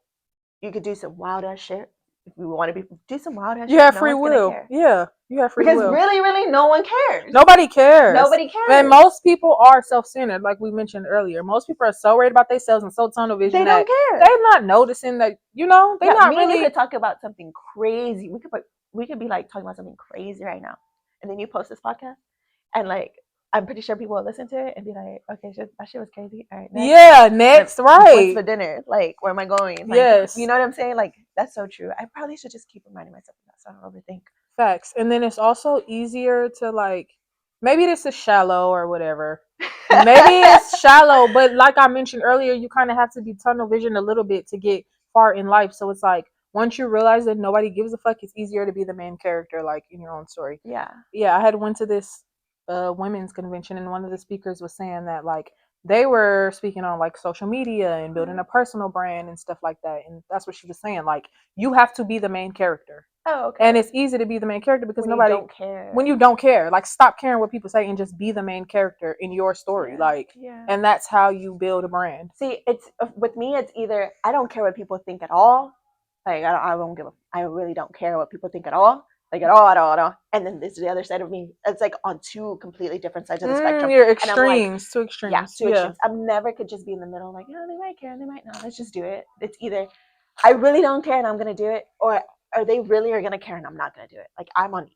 you could do some wild ass shit if you want to be do some wild ass
You
shit.
have
No
free
one's gonna
will.
care
Yeah, you have free
because
will.
really, really, no one cares.
Nobody cares.
Nobody
And
cares.
most people are self-centered, like we mentioned earlier. Most people are so worried about themselves and so tunnel vision
They
that
don't care.
they're not noticing that, they're
Yeah,
not
me and you
really.
could talk about something crazy. We could be like talking about something crazy right now, and then you post this podcast, and like I'm pretty sure people will listen to it and be like, okay, that shit was crazy. All right, next.
Yeah,
What,
next,
what's
right.
for dinner? Like, where am I going? Like, you
Yes,
know what I'm saying? Like, that's so true. I probably should just keep reminding myself of that so I don't overthink.
facts. And then it's also easier to like, maybe this is shallow or whatever. Maybe it's shallow, but like I mentioned earlier, you kind of have to be tunnel vision a little bit to get far in life. So it's like once you realize that nobody gives a fuck, it's easier to be the main character, like in your own story.
Yeah.
Yeah, I had went to this women's convention, and one of the speakers was saying that like they were speaking on like social media and building a personal brand and stuff like that, and that's what she was saying. Like you have to be the main character.
Oh, okay.
And it's easy to be the main character because
when you
nobody
don't care.
when you don't care, like stop caring what people say and just be the main character in your story.
Yeah,
like
yeah.
And that's how you build a brand.
See, it's with me. It's either I don't care what people think at all. Like I won't give a. I really don't care what people think at all. Like at all, at all, at all. And then this is the other side of me. It's like on two completely different sides of the spectrum.
You're
And I'm like,
extremes, two extremes.
yeah, two
Yeah.
extremes. I never could just be in the middle. Like, they might care, they might not. Let's just do it. It's either I really don't care and I'm gonna do it, or are they really are gonna care and I'm not gonna do it? Like I'm on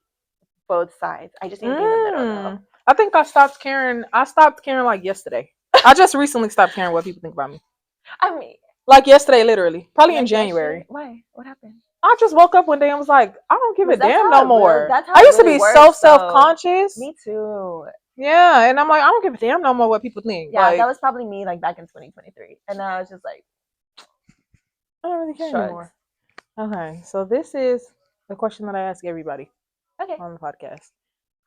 both sides. I just need to be in the middle though.
I think I stopped caring. I stopped caring like yesterday. I just recently stopped caring what people think about me.
I mean,
Like yesterday, literally. Probably in
like yesterday.
January.
Why? What happened?
I just woke up one day and was like, I don't give a
That's
damn
how
no
it really.
more.
That's how
I
it
used to
really
be so
works,
self
though.
conscious.
Me too.
Yeah, and I'm like, I don't give a damn no more what people think.
Yeah, that
Like,
was probably me, like back in 2023, and I was just like,
I don't really care
shrugs.
anymore. Okay, so this is the question that I ask everybody
Okay.
on the podcast.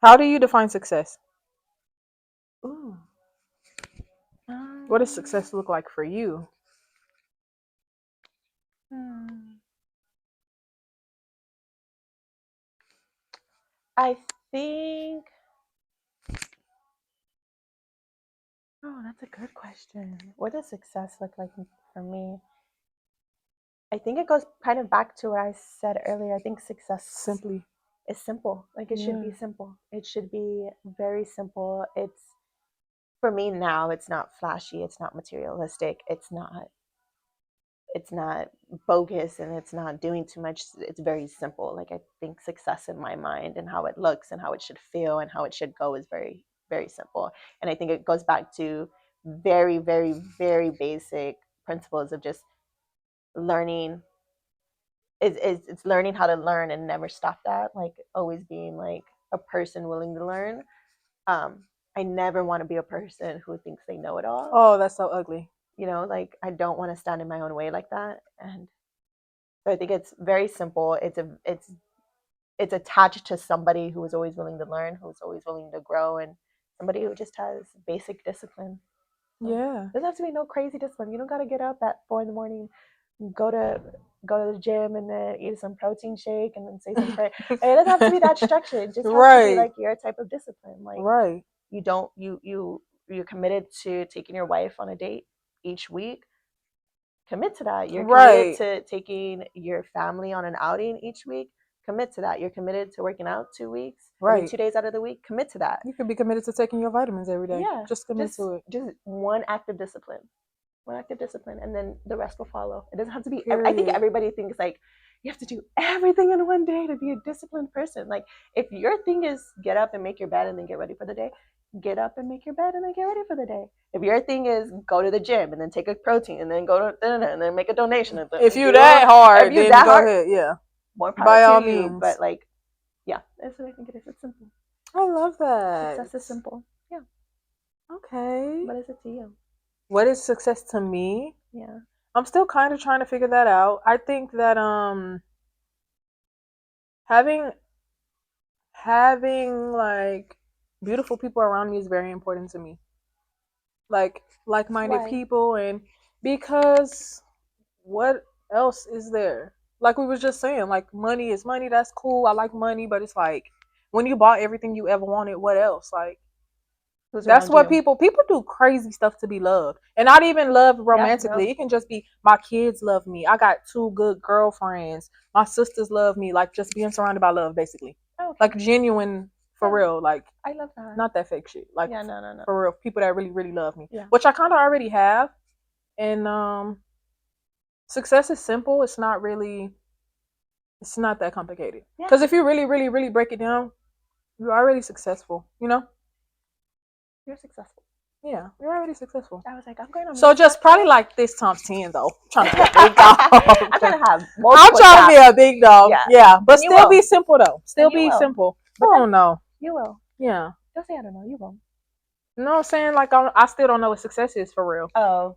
How do you define success?
Ooh.
What does success look like for you?
Hmm. I think. Oh, that's a good question. What does success look like for me? I think it goes kind of back to what I said earlier. I think success
Simply.
is simple. Like it should
Yeah.
be simple. It should be very simple. It's for me now. It's not flashy. It's not materialistic. It's not bogus, and it's not doing too much. It's very simple. Like I think success in my mind and how it looks and how it should feel and how it should go is very, very simple. And I think it goes back to very, very, very basic principles of just learning. It's learning how to learn and never stop that. Like always being like a person willing to learn. um I never want to be a person who thinks they know it all.
Oh, that's so ugly.
Like I don't want to stand in my own way like that. And so I think it's very simple. It's attached to somebody who is always willing to learn, who's always willing to grow, and somebody who just has basic discipline. So
Yeah.
doesn't have to be no crazy discipline. You don't gotta get up at 4 in the morning, go to go to the gym and then eat some protein shake and then say some prayer. It doesn't have to be that structured. It just has to be
Right.
like your type of discipline. Like
Right.
you don't you're committed to taking your wife on a date each week. Commit to that. You're committed
Right.
to taking your family on an outing each week. Commit to that. You're committed to working out 2 weeks, every
Right.
2 days out of the week. Commit to that.
You could be committed to taking your vitamins every day.
Yeah,
Just commit to it.
just one act of discipline, and then the rest will follow. It doesn't have to be. I think
Period.
everybody thinks like you have to do everything in one day to be a disciplined person. Like if your thing is get up and make your bed and then get ready for the day, get up and make your bed and then get ready for the day. If your thing is go to the gym and then take a protein and then go to and then make a donation,
If you that hard, then go ahead. Yeah.
more power
By
to
all
you.
means.
But like, yeah, that's what I think it is. It's simple.
I love that.
Success is simple. Yeah.
Okay.
What is it to you?
What is success to me?
Yeah.
I'm still kind of trying to figure that out. I think that having like beautiful people around me is very important to me. Like-minded
Why?
people, and because what else is there? Like we was just saying, like money is money, that's cool. I like money, but it's like when you bought everything you ever wanted, what else? Like
Who's
that's
around
what
you?
people do crazy stuff to be loved. And not even love
Yeah,
romantically.
no.
It can just be my kids love me. I got two good girlfriends. My sisters love me. Like just being surrounded by love basically.
Oh, okay.
Like genuine for
Yeah.
real. Like
I love that.
not that fake shit. Like
Yeah, no.
for real. People that really, really love me.
Yeah.
Which I kinda already have. And success is simple. It's not that complicated.
Yeah.
Because if you really, really, really break it down, you're already successful, you know?
You're successful.
Yeah, you're already successful.
I was like, I'm going on.
So just probably like this times 10 though. I'm trying to be a big dog.
I'm trying to have
I'm trying to be a big dog. Yeah. But
And you
still
will.
be simple though. Still
And you
be
will.
simple.
But
I don't know.
You will.
Yeah.
Don't say I don't know. You will.
You know what I'm saying? Like I still don't know what success is for real.
Oh.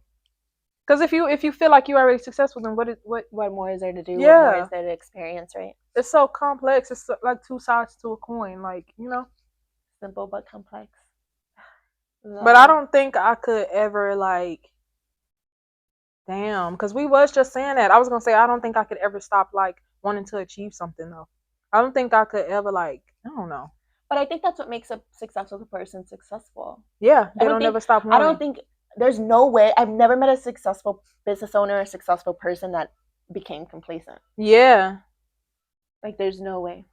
Because if you feel like you're already successful, then what
more is there to do?
Yeah.
What more is there to experience, right?
It's so complex. It's like two sides to a coin. Like, you know?
Simple but complex.
But I don't think I could ever like damn, because we was just saying that. I was gonna say I don't think I could ever stop like wanting to achieve something though. I don't think I could ever like I don't know.
But I think that's what makes a successful person successful.
Yeah, they don't ever stop wanting.
I don't think there's no way. I've never met a successful business owner, a successful person that became complacent.
Yeah.
Like there's no way.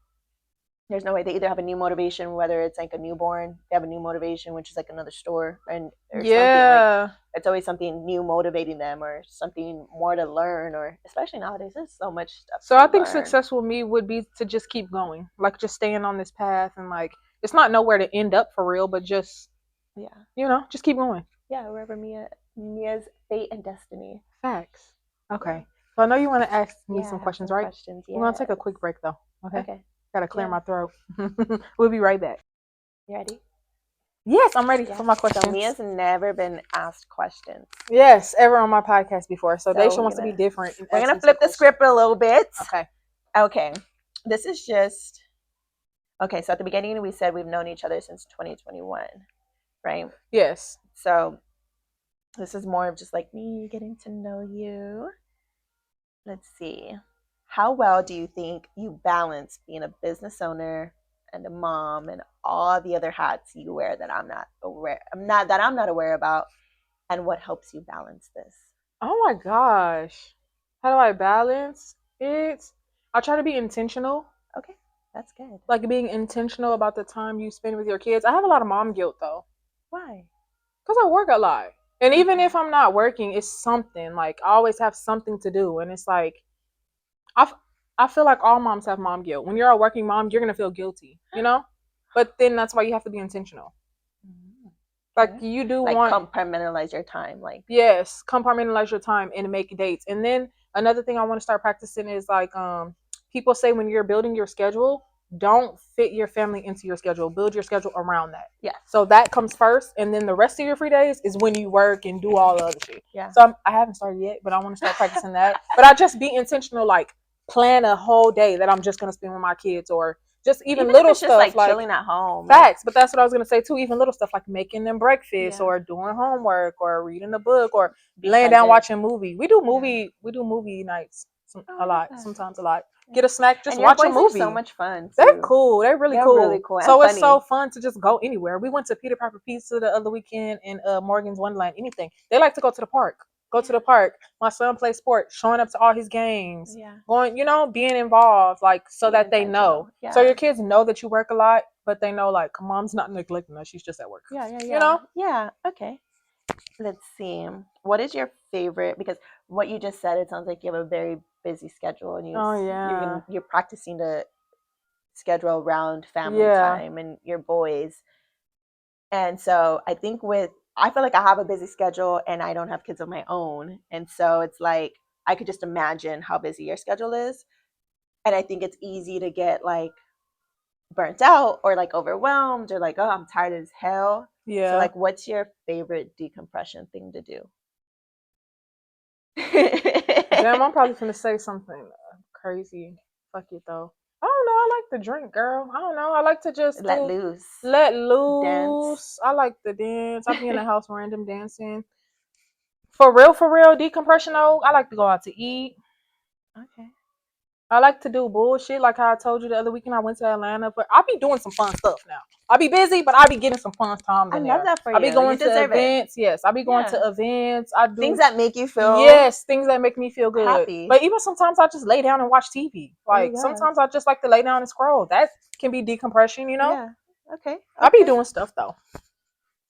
There's no way. They either have a new motivation, whether it's like a newborn, they have a new motivation, which is like another store, and or something like
Yeah.
it's always something new motivating them, or something more to learn, or especially nowadays, there's so much stuff
So
to
I think
learn.
success with me would be to just keep going, like just staying on this path, and like it's not nowhere to end up for real, but just
Yeah,
just keep going.
yeah. Wherever Mia's fate and destiny.
Facts.
Yeah,
Okay. So I know you want to ask me
yeah.
some
I have
questions,
some
right?
questions.
We're gonna
Yes.
take a quick break though. Okay.
Okay.
Gotta clear
Yeah.
my throat. We'll be right back.
You ready?
Yes, I'm ready for
Yeah.
my
So
questions.
Mia's never been asked questions.
Yes, ever on my podcast before. So
So
Daisha wants to be different and
we're
ask
gonna
me some
flip the
questions.
script a little bit.
Okay.
Okay. This is just okay. So at the beginning we said we've known each other since 2021, right?
Yes.
So this is more of just like me getting to know you. Let's see. How well do you think you balance being a business owner and a mom and all the other hats you wear that I'm not aware about, and what helps you balance this?
Oh my gosh. How do I balance it? I try to be intentional.
Okay, that's good.
Like being intentional about the time you spend with your kids. I have a lot of mom guilt though.
Why?
Because I work a lot. And even
Okay.
if I'm not working, it's something. Like I always have something to do. And it's like I, f- I feel like all moms have mom guilt. When you're a working mom, you're gonna feel guilty, you know. But then that's why you have to be intentional.
Mm,
Like
okay.
you do
Like
want,
compartmentalize your time. Like,
yes, compartmentalize your time and make dates. And then another thing I want to start practicing is like people say when you're building your schedule, don't fit your family into your schedule. Build your schedule around that.
yes.
So that comes first, and then the rest of your free days is when you work and do all the other shit.
Yeah.
So I haven't started yet, but I want to start practicing that. But I just be intentional, like plan a whole day that I'm just gonna spend with my kids, or just even
Even if
little
it's just
stuff
like
like
chilling at home.
facts. But that's what I was gonna say too. Even little stuff like making them breakfast,
Yeah.
or doing homework, or reading a book, or
Be
laying down
present.
watching movie. We do
Yeah.
movie nights
Oh,
a
I love
lot.
that.
Sometimes a lot.
Yeah.
Get a snack, just
And your
watch a
boys are so
movie.
much fun
They're
too.
cool. They're really
They're
cool.
really cool and
So it's
funny.
so fun to just go anywhere. We went to Peter Piper Pizza the other weekend in Morgan's Wonderland. Anything. They like to go to the park. Go to the park. My son plays sports, showing up to all his games,
Yeah.
going, being involved, like so
Being
that they know.
intentional.
So
Yeah.
your kids know that you work a lot, but they know like mom's not neglecting us. She's just at work.
Yeah. Yeah.
You
Yeah.
know?
Yeah. Okay. Let's see. What is your favorite? Because what you just said, it sounds like you have a very busy schedule, and
Oh yeah.
you're practicing to schedule around family
Yeah.
time and your boys. And so I feel like I have a busy schedule and I don't have kids of my own. And so it's like I could just imagine how busy your schedule is. And I think it's easy to get like burnt out or like overwhelmed or like, oh, I'm tired as hell. So
Yeah.
like what's your favorite decompression thing to do?
Damn, I'm probably gonna say something crazy. Fuck it though. I don't know. I like to drink, girl. I don't know. I like to just
Let loose.
let
Dance.
loose. I like to dance. I be in the house random dancing. For real, decompression though. I like to go out to eat.
Okay.
I like to do bullshit like how I told you the other weekend I went to Atlanta, but I be doing some fun stuff now. I be busy, but I be getting some fun times
I
in
love
there.
that for
I be
you. You
going to
deserve it.
events. Yes, I be going
Yeah.
to events. I do
Things that make you feel
yes, things that make me feel good.
happy.
But even sometimes I just lay down and watch TV.
There you
Like
go.
sometimes I just like to lay down and scroll. That can be decompression,
Yeah. Okay.
I be
Okay.
doing stuff though.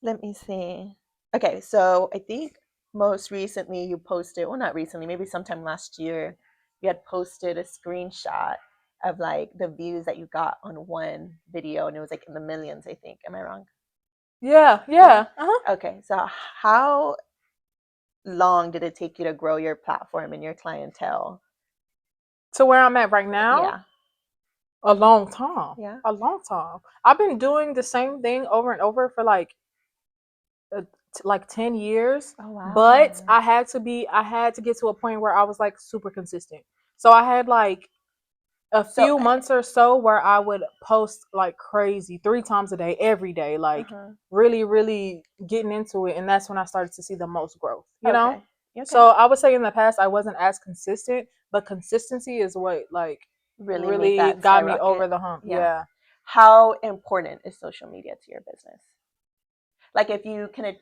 Let me see. Okay, so I think most recently you posted, well, not recently, maybe sometime last year, you had posted a screenshot of like the views that you got on one video, and it was like in the millions, I think. Am I wrong?
Yeah. Uh-huh.
Okay, so how long did it take you to grow your platform and your clientele?
To where I'm at right now,
Yeah.
a long time.
Yeah.
A long time. I've been doing the same thing over and over for like 10 years,
Oh,
but
wow.
I had to get to a point where I was like super consistent. So I had like a
So,
few months or so where I would post like crazy 3 times a day, every day, like
uh-huh.
really, really getting into it. And that's when I started to see the most growth,
Okay. Okay.
So I would say in the past I wasn't as consistent, but consistency is what like
Really made
really
that
got me
skyrocket.
over the hump.
Yeah.
Yeah.
How important is social media to your business? Like if you can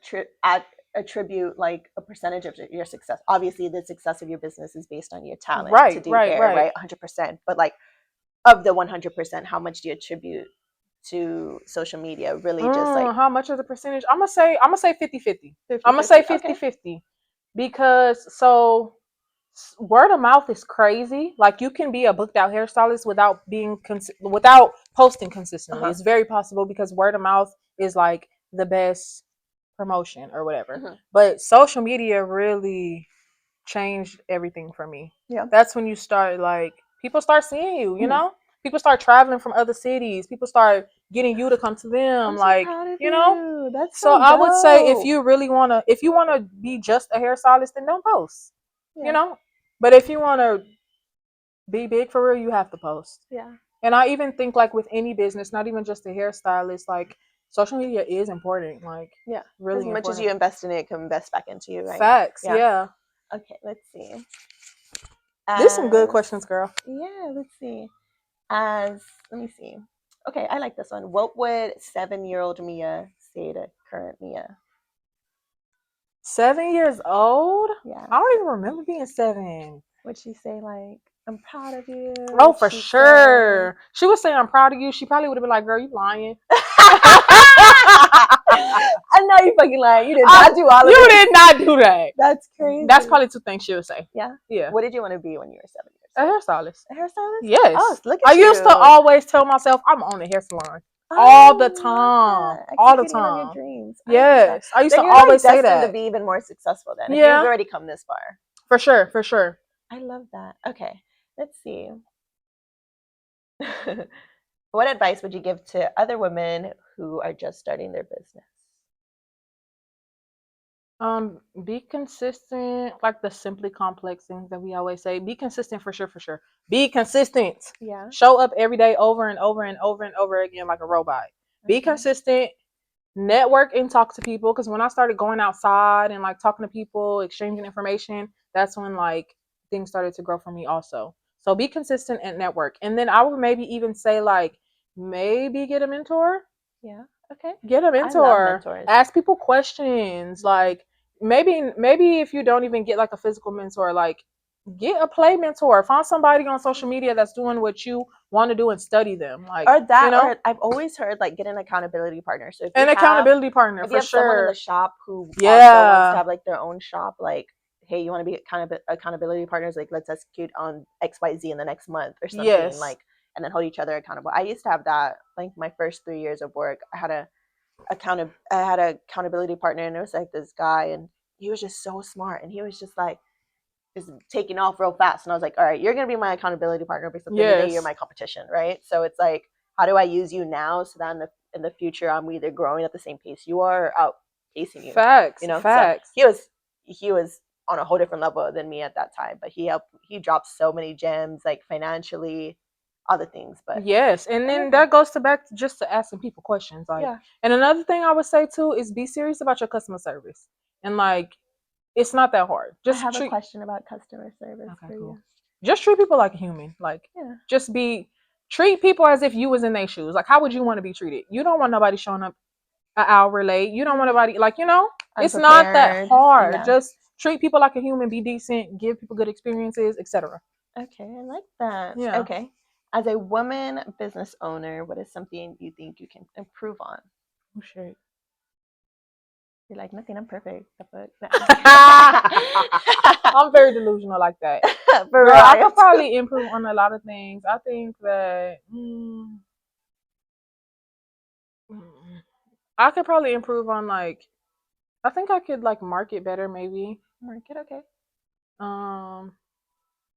attribute like a percentage of your success, obviously the success of your business is based on your talent to
Right,
do
right,
hair,
right.
right? 100%. But like Of the 100%, how much do you attribute to social media? Really, just like
How much of the percentage? I'm gonna say 50-50.
50
I'm gonna say
50?
50
Okay.
50 because so word of mouth is crazy. Like you can be a booked out hairstylist without without posting consistently.
Uh-huh.
It's very possible because word of mouth is like the best promotion or whatever.
Hmm.
But social media really changed everything for me.
Yeah.
That's when you start like people start seeing you, you
Hmm.
know? People start traveling from other cities. People start getting you to come to them
I'm so
like,
proud of
you know?
you. That's
So
so
I would say
dope.
if you want to be just a hairstylist then don't post. You
Yeah.
know? But if you want to be big for real, you have to post.
Yeah.
And I even think like with any business, not even just a hairstylist, like social media is important, like
Yeah. As
really
much as
important.
you invest in it, it can invest back into you, right?
Facts,
Yeah.
yeah.
Okay, let's see.
There's some good
As
questions, girl.
yeah, let's see. As let me see. Okay, I like this one. What would 7-year-old Mia say to current Mia?
7 years old?
Yeah.
I don't even remember being 7.
Would she say like, "I'm proud of you"?
Oh,
Would
for
she say?
sure. She would say, I'm proud of you. She probably would have been like, girl, you lying.
I know you fucking lying. You did not do all of
You
this.
did not do that.
That's crazy.
That's probably 2 things she would say.
Yeah.
Yeah.
What did you want to be when you were 7 years
A
old?
hairstylist.
A hairstylist? Oh,
Yes.
look
I
at you.
used to always tell myself I'm on the hair salon.
I
All the
love
time.
that.
All the
Executing on your
time.
dreams. I love that.
Yes. I used
Then
to
you're like
always say
destined to
that.
be even more successful then if you've
Yeah.
already come this far.
For sure. For sure.
I love that. Okay. Let's see. What advice would you give to other women who are just starting their business?
Be consistent, like the simply complex things that we always say. Be consistent for sure, for sure. Be consistent.
Yeah.
Show up every day over and over and over and over again like a robot. Be
Okay.
consistent, network and talk to people. Because when I started going outside and like talking to people, exchanging information, that's when like things started to grow for me also. So be consistent and network. And then I would maybe even say like maybe get a mentor.
Yeah. Okay.
Get a
I love
mentor.
mentors.
Ask people questions. Like maybe if you don't even get like a physical mentor, like get a play mentor. Find somebody on social media that's doing what you want to do and study them. Like,
Or
you
that,
know,
or I've always heard like get an accountability partner. So
an accountability partner
if you
for
have someone in the
sure.
shop who also wants to
Yeah.
have like their own shop, like, hey, you want to be accountability partners? Like, let's execute on XYZ in the next month or something,
Yes.
like, and then hold each other accountable. I used to have that. Like my first 3 years of work, I had a accountability partner, and it was like this guy, and he was just so smart, and he was just like just taking off real fast, and I was like, all right, you're gonna be my accountability partner because at the end of the day, you're
Yes.
my competition, right? So it's like, how do I use you now so that in the future I'm either growing at the same pace you are or outpacing you,
Facts.
you know? So
Facts.
he was on a whole different level than me at that time, but he dropped so many gems, like financially, other things, but
Yes, and
I love
then
that.
that goes to back to just to asking people questions. Like,
Yeah.
and another thing I would say too is be serious about your customer service. And like, it's not that hard.
I
Just
have a
treat.
question about customer service
Okay,
for you.
cool. Just treat people like a human. Like,
Yeah.
just be treat people as if you was in their shoes. Like, how would you want to be treated? You don't want nobody showing up an hour late. You don't want nobody like It's not that
Unprepared.
hard.
Yeah.
Just treat people like a human. Be decent. Give people good experiences, etc.
Okay, I like that.
Yeah.
Okay. As a woman business owner, what is something you think you can improve on?
Oh shit.
You're like, nothing, I'm perfect. The fuck?
I'm very delusional like that.
For
Girl,
real,
I
I am
could
too.
probably improve on a lot of things. I think that mm, I could probably improve on like I think I could like market better maybe.
Market, okay.
Um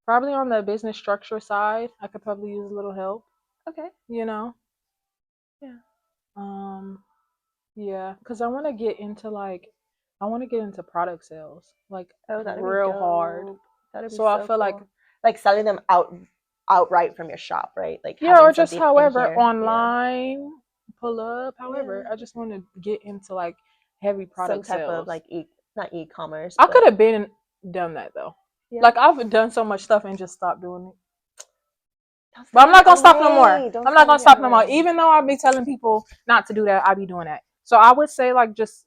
Probably on the business structure side, I could probably use a little help,
Okay.
you know.
Yeah.
Um yeah, cuz I want to get into product sales like
Oh, that'd be
real hard.
dope. That'd be
So I
so
feel like
cool. Like selling them outright from your shop, right? Like
yeah,
having
or just
something in
however
here. Yeah.
online pull up. However,
Yeah.
I just want to get into like heavy
Some
product
type of
sales.
like not e-commerce,
I could
but
have been done that though.
yeah.
Like I've done so much stuff and just stopped doing it.
Don't
But
stand
I'm
in
not
your
gonna stop no more.
way. Don't
I'm not
stand
gonna
in your
stop no more.
way.
Even though I be telling people not to do that, I be doing that. So I would say like just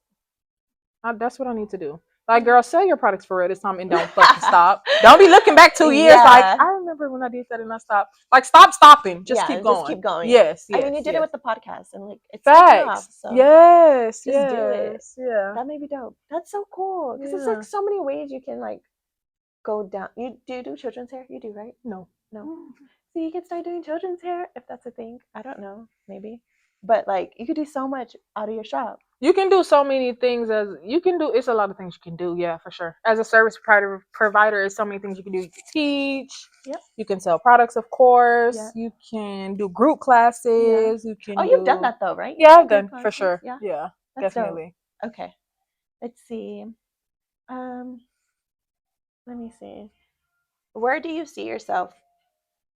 that's what I need to do. Like, girl, sell your products for real this time and don't fucking stop. Don't be looking back 2 years like,
Yeah.
I remember when I did that and I stopped. Like, stop stopping. Just keep going.
Just keep going.
Yes,
I mean, you did it
yes.
with the podcast, and like it's taking off.
Facts.
So
Yes,
just do it.
yes, yeah.
That may be dope. That's so cool because there's
Yeah.
like so many ways you can like go down. You do children's hair? You do, right?
No.
No. So you can start doing children's hair if that's a thing. I don't know, maybe. But like you could do so much out of your shop.
You can do so many things as you can do. It's a lot of things you can do. Yeah, for sure. As a service provider, it's so many things you can do. You can teach.
Yep.
You can sell products, of course.
Yeah.
You can do group classes. You can.
Oh, you've done that though, right?
Yeah, I've
Group
done for
classes.
sure.
Yeah.
Yeah,
That's
definitely.
dope. Okay. Let's see. Let me see. Where do you see yourself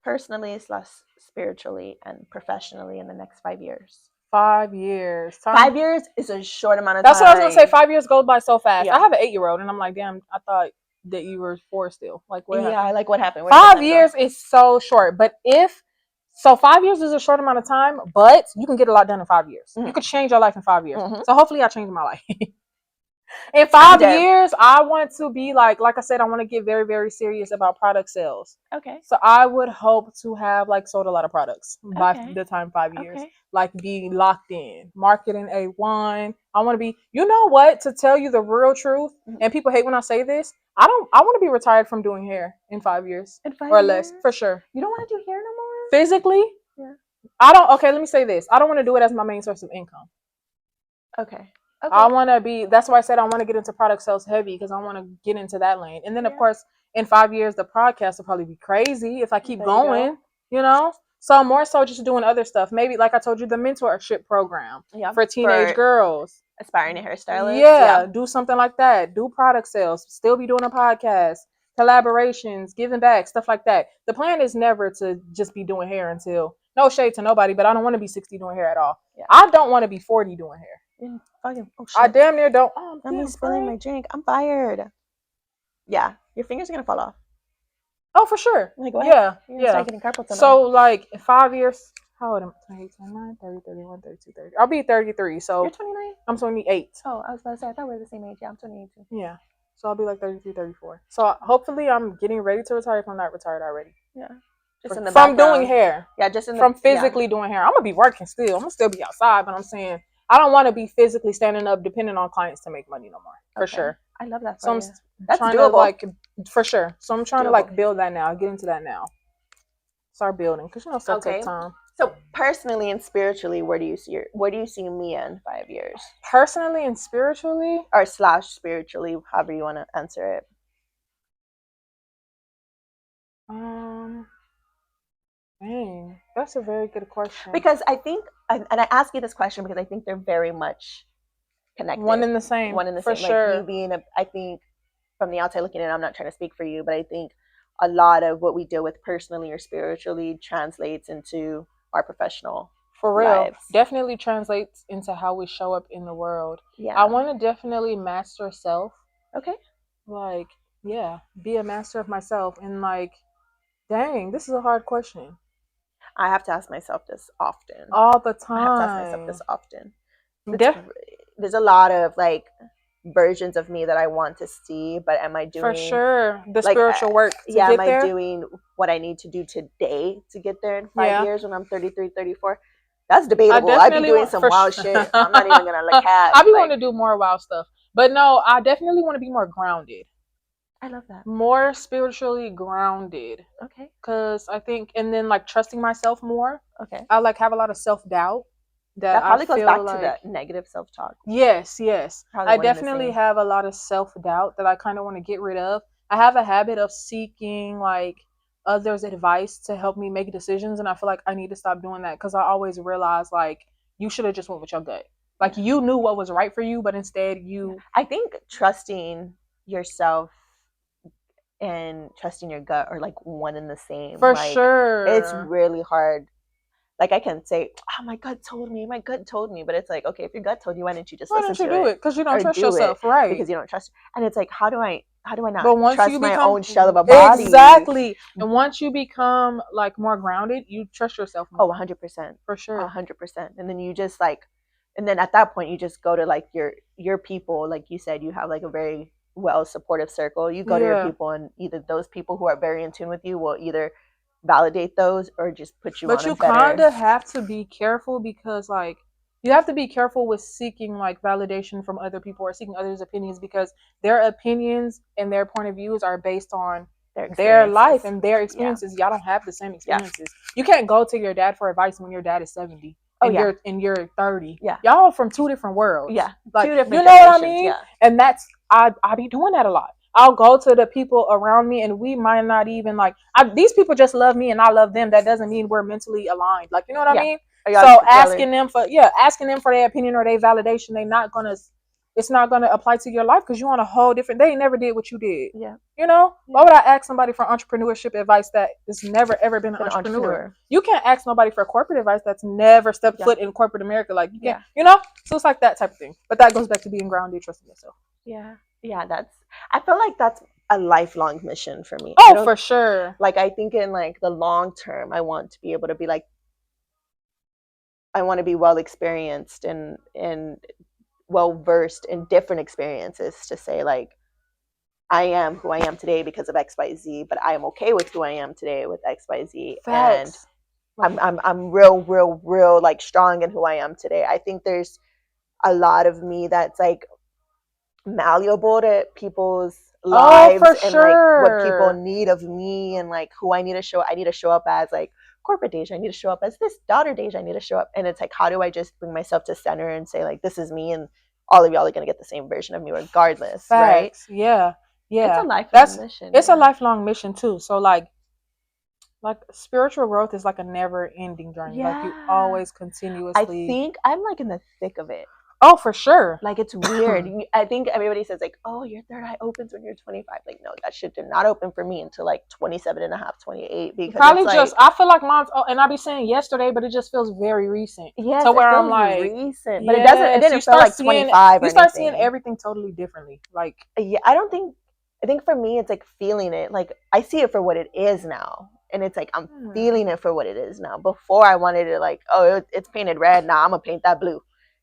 personally / spiritually and professionally in the next 5 years?
5 years.
5 years is a short amount of
That's
time.
what I was gonna say. 5 years goes by so fast.
Yeah.
I have an 8-year-old, and I'm like, damn. I thought that you were 4 still. Like, what happened?
Yeah, like what happened?
5 years is so short. But if so, 5 years is a short amount of time, but you can get a lot done in 5 years. You could change your life in 5 years. So hopefully, I change my life. In 5 years, I want to be like I said, I want to get very, very serious about product sales.
Okay.
So I would hope to have like sold a lot of products by the time 5 years.
Okay.
Like be locked in, marketing A1. I want to be, you know what? To tell you the real truth, and people hate when I say this. I want to be retired from doing hair in 5 years or less, for sure.
You don't want to do hair no more?
Physically,
yeah.
I don't. Okay, let me say this. I don't want to do it as my main source of income.
Okay.
I want to be. That's why I said I want to get into product sales heavy because I want to get into that lane. And then of course, in 5 years, the podcast will probably be crazy if I keep going. You know. So more so just doing other stuff. Maybe like I told you, the mentorship program for teenage girls.
Aspiring to hairstylists.
Yeah, do something like that. Do product sales. Still be doing a podcast, collaborations, giving back, stuff like that. The plan is never to just be doing hair until, no shade to nobody, but I don't want to be 60 doing hair at all. Yeah. I don't want to be 40 doing hair. I damn near don't. Oh,
I'm spilling my drink. I'm fired. Yeah, your fingers are gonna fall off.
Oh, for sure.
Like what?
Yeah,
yeah. Start getting carpal tunnel.
So like in 5 years, how old am I? 28, 29, 30, 31, 32, 30. I'll be 33. So
you're 29.
I'm 28.
Oh, I was about to say I thought we were the same age. Yeah, I'm 28 too.
Yeah. So I'll be like 33, 34. So hopefully I'm getting ready to retire if I'm not retired already.
Yeah.
Just in the from doing hair.
Yeah, just
from physically doing hair. I'm gonna be working still. I'm gonna still be outside, but I'm saying I don't want to be physically standing up depending on clients to make money no more. For sure.
I love that.
So that's trying doable. To like for sure. So I'm trying to like build that now. Get into that now. Start building because stuff takes time.
So personally and spiritually, where do you see Mia in 5 years?
Personally and spiritually,
or / spiritually, however you want to answer it.
Dang, that's a very good question.
Because I think, and I ask you this question because I think they're very much connected.
One in the same.
One in the
for
same.
Sure.
Like you being I think from the outside looking in, I'm not trying to speak for you, but I think a lot of what we deal with personally or spiritually translates into our professional
for real
lives.
Definitely translates into how we show up in the world.
Yeah.
I want to definitely master self.
Okay.
Like, yeah, be a master of myself. And like, dang, this is a hard question.
I have to ask myself this often.
All the time.
I have to ask myself this often. There's a lot of like versions of me that I want to see, but am I doing
for sure the spiritual work to get
am
there?
I doing what I need to do today to get there in 5 years when I'm 33, 34? That's debatable. I'd be doing some wild shit. I'm not even gonna look at.
I be wanting to do more wild stuff, but no, I definitely want to be more grounded.
I love that.
More spiritually grounded.
Okay.
Because I think, and then like trusting myself more.
Okay.
I like have a lot of self-doubt.
That probably goes back to that negative self-talk.
Yes. I definitely have a lot of self-doubt that I kind of want to get rid of. I have a habit of seeking like others' advice to help me make decisions, and I feel like I need to stop doing that because I always realize like you should have just went with your gut. Like you knew what was right for you, but instead you.
I think trusting yourself and trusting your gut are like one and the same.
For sure.
It's really hard. Like I can say, oh, my gut told me, but it's like, okay, if your gut told you, why didn't you just listen to it?
Why don't you do it? Because you don't trust yourself, right?
Because you don't trust. And it's like, how do I not trust my own shell of a body?
Exactly. And once you become like more grounded, you trust yourself more.
Oh, 100%.
For sure.
100%. And then you just like, and then at that point, you just go to like your people. Like you said, you have like a very well supportive circle. You go to your
Yeah.
people, and either those people who are very in tune with you will either validate those or just put you
But
on a
you kind
better.
of have to be careful because, like, you have to be careful with seeking like validation from other people or seeking others' opinions because their opinions and their point of views are based on
Their
their life
experiences.
and their
Yeah.
experiences. Y'all don't have the same
Yeah.
experiences. You can't go to your dad for advice when your dad is 70
Oh
and
yeah.
you're 30.
Yeah.
Y'all from two different worlds.
Yeah.
Like,
Two
you
different
know what I
generations.
mean?
Yeah.
And that's I be doing that a lot. I'll go to the people around me and we might not even like these people just love me and I love them. That doesn't mean we're mentally aligned. Like, you know what I
Yeah.
mean?
Are y'all
So
together?
asking them for their opinion or their validation, it's not gonna apply to your life because you're on a whole different. They never did what you did.
Yeah.
You know,
Yeah.
why would I ask somebody for entrepreneurship advice that has never ever been an
An
entrepreneur? You can't ask nobody for corporate advice that's never stepped
Yeah.
foot in corporate America. Like, you can't,
Yeah.
you know. So it's like that type of thing. But that goes back to being grounded, trusting yourself.
Yeah. Yeah. That's. I feel like that's a lifelong mission for me. I
Oh,
don't
for sure.
like. I think in like the long term, I want to be able to be like. I want to be well experienced and well versed in different experiences to say like I am who I am today because of XYZ, but I am okay with who I am today with XYZ. And
Facts. Like,
I'm real like strong in who I am today. I think there's a lot of me that's like malleable to people's
oh,
lives
for
and like what people
sure.
need of me and like who I need to show up as like corporate Deja, I need to show up as this, daughter Deja, I need to show up. And it's like, how do I just bring myself to center and say like, this is me and all of y'all are going to get the same version of me regardless. Right.
Facts. Yeah.
It's a
Yeah.
lifelong
That's
mission.
it's a
Yeah.
lifelong mission too. So like spiritual growth is like a never ending journey. Like, you
Yeah.
always
I
continuously.
think I'm like in the thick of it.
Oh, for sure.
Like it's weird. I think everybody says like, oh, your third eye opens when you're 25. Like, no, that shit did not open for me until like 27 and a half, 28. Because
Probably
it's
just
like,
I feel like mom's. Oh, and I be saying yesterday, but it just feels very recent.
yes,
So
it
where I'm
feels
like,
recent, but it
yes,
didn't feel like 25 or
you start seeing
anything.
everything totally differently. Like,
Yeah, I think for me, it's like feeling it. Like I see it for what it is now. And it's like, I'm feeling it for what it is now. Before I wanted to like, oh, it's painted red. Now I'm going to paint that blue.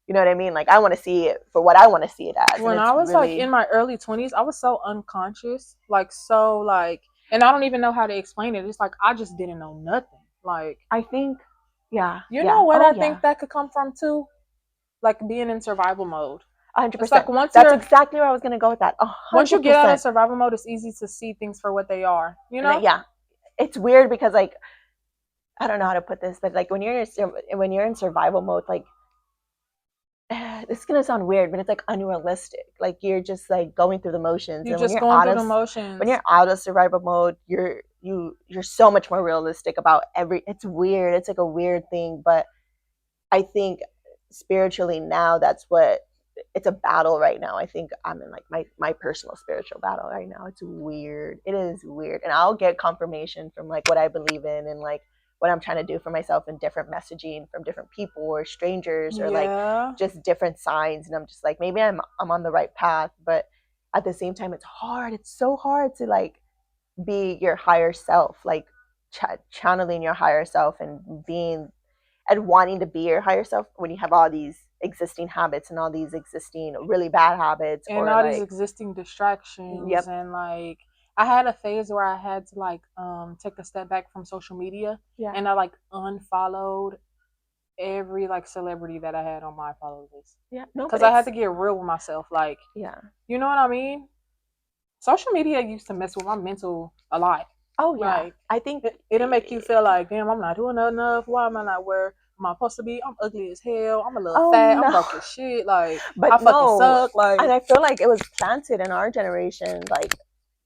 You know what I mean? Like I want to see it for what I want to see it as. And
when
it's
I was like
really,
in my early 20s, I was so unconscious, like so like, and I don't even know how to explain it. It's like I just didn't know nothing. Like,
I think, yeah,
you
yeah.
know what
Oh,
I
yeah.
think that could come from too? Like being in survival mode. It's like
100%. That's exactly where I was going to go with that.
once you get out of
100%.
survival mode, it's easy to see things for what they are. You know?
Yeah. It's weird because like, I don't know how to put this, but like when you're in survival mode, like this is gonna sound weird, but it's like unrealistic. Like you're just like going through the motions,
You're
and when
just
you're
going
out
through
of
the motions.
survival mode, you're so much more realistic about every. It's weird. It's like a weird thing, but I think spiritually now that's what it's a battle right now. I think I'm in like my personal spiritual battle right now. It's weird. It is weird. And I'll get confirmation from like what I believe in and like what I'm trying to do for myself in different messaging from different people or strangers or like
Yeah.
just different signs. And I'm just like, maybe I'm on the right path, but at the same time it's hard. It's so hard to like be your higher self, like channeling your higher self and being and wanting to be your higher self when you have all these existing habits and all these existing really bad habits
And
or
all these
like,
existing distractions
yep,
and like I had a phase where I had to like take a step back from social media
yeah,
and I like unfollowed every like celebrity that I had on my follow list.
yeah, no, but
Because I had
it's,
to get real with myself. Like,
yeah,
you know what I mean? Social media used to mess with my mental a lot.
oh yeah,
Like,
I think,
it'll make you feel like, damn, I'm not doing enough. Why am I not where am I supposed to be? I'm ugly as hell. I'm a little
oh
fat. I'm
no,
broke as shit. Like, I
but
fucking
no,
suck. Like,
and I feel like it was planted in our generation, like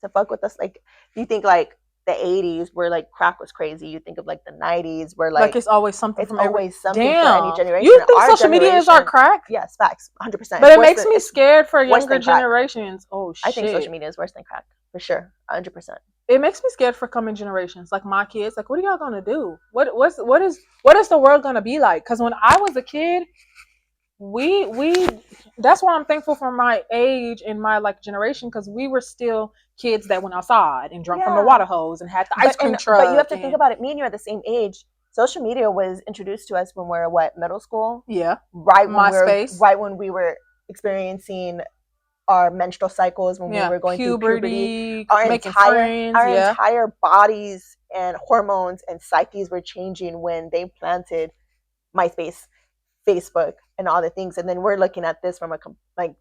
to fuck with us. Like, you think like the 80s where like crack was crazy, you think of like the 90s where
like
like
it's always something
it's
from every.
always something for any
Damn,
generation.
you think
Our
social media is our
generation,
crack?
yes, facts, 100%.
But
It's
it
worse
makes
than
me
it's
scared for
worse
younger
than crack.
generations. Oh
I think social
shit.
media is worse than crack for sure, 100%.
It makes me scared for coming generations. Like my kids, like what are y'all gonna do? What is the world gonna be like? Because when I was a kid, we that's why I'm thankful for my age and my like generation because we were still kids that went outside and drunk from the
Yeah,
water hose and had the ice cream
but you have
truck
to think
and
about it. Me and you are the same age. Social media was introduced to us when we were what, middle school,
yeah,
right when
MySpace.
we were experiencing our menstrual cycles, when we
Yeah,
were going through puberty.
puberty,
Our
making
entire
friends.
our
Yeah.
entire bodies and hormones and psyches were changing when they planted MySpace, Facebook, and all the things. And then we're looking at this from a like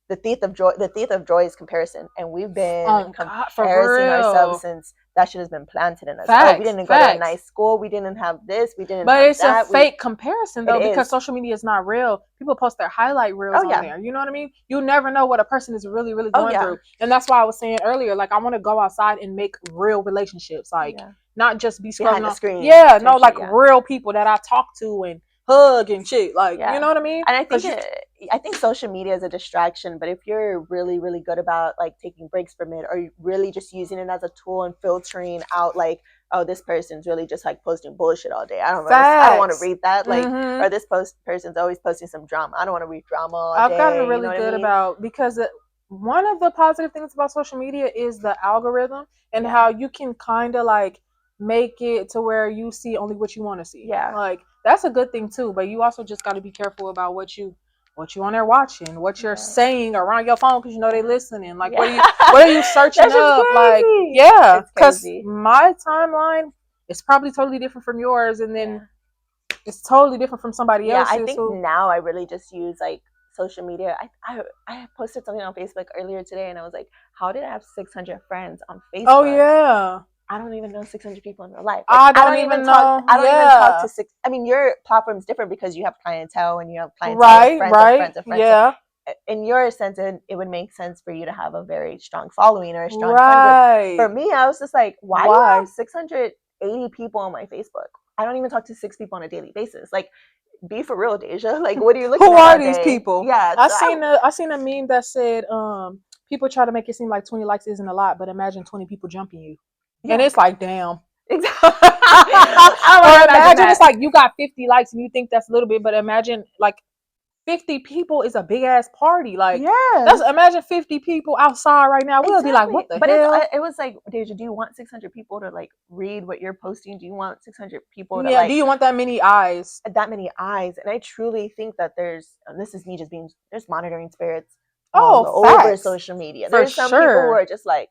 the thief of joy is comparison, and we've been
Oh God, for
comparing ourselves
real.
since that shit has been planted in us. Oh, we
Facts,
didn't go to a
facts.
nice school, we didn't have this, we didn't
But
have
it's a
that. We
fake comparison
It
though, because
is.
social media is not real. People post their highlight reels
Oh
on
yeah.
there. You know what I mean? You never know what a person is really, really
Oh
going
yeah.
through. And that's why I was saying earlier, like I want to go outside and make real relationships. Like
Yeah.
not just be
Behind
scrolling
the
on.
screen
Yeah, no,
type
like
shit. Yeah.
real people that I talk to and hug and shit. Like, you
Yeah.
know what I mean?
And I think
Because you
I think social media is a distraction, but if you're really, really good about like taking breaks from it, or really just using it as a tool and filtering out like, oh, this person's really just like posting bullshit all day. I don't want to
facts.
read that. Like,
Mm-hmm.
or this person's always posting some drama. I don't want to read drama all
I've gotten
day. You know
really
what I
good
mean?
about because one of the positive things about social media is the algorithm and
Yeah.
how you can kind of like make it to where you see only what you want to see.
Yeah.
Like that's a good thing too, but you also just got to be careful about what you on there watching, what you're
Yeah.
saying around your phone because you know they listening. Like
Yeah.
what are you searching
That's just
up? Like
crazy.
yeah,
It's
because
crazy.
my timeline is probably totally different from yours, and then
Yeah.
it's totally different from somebody
Yeah, I
else's.
think
Who
now I really just use like social media. I posted something on Facebook earlier today, and I was like, how did I have 600 friends on
oh
Facebook?
yeah.
I don't even know 600 people in real life. Like
I don't even know.
I don't even talk to
Yeah.
six. I mean, your platform's different because you have clientele and you have clientele of
Right,
friends of
right.
friends of friends. So
Yeah.
in your sense, it would make sense for you to have a very strong following or a strong friend group. For
Right.
me, I was just like, why do I have
Why?
680 people on my Facebook? I don't even talk to 6 people on a daily basis. Like, be for real, Deja. Like, what are you looking
Who
at
are
all
these
day?
people?
Yeah.
I
So
seen a meme that said people try to make it seem like 20 likes isn't a lot, but imagine 20 people jumping you. And
yeah.
it's like, damn.
Exactly. I
Or
want to imagine
imagine it's
that.
like you got 50 likes and you think that's a little bit, but imagine like 50 people is a big ass party. Like that's
Yes.
imagine 50 people outside right now. We'll be like,
Exactly.
what the
But
hell?
it was like, Deja, do you want 600 people to like read what you're posting? Do you want 600 people to
Yeah. Do
like
you want that many eyes?
that many eyes? And I truly think that and this is me just being, there's monitoring spirits all
Oh,
over
facts.
social media.
For
There's some people who
sure.
are just like,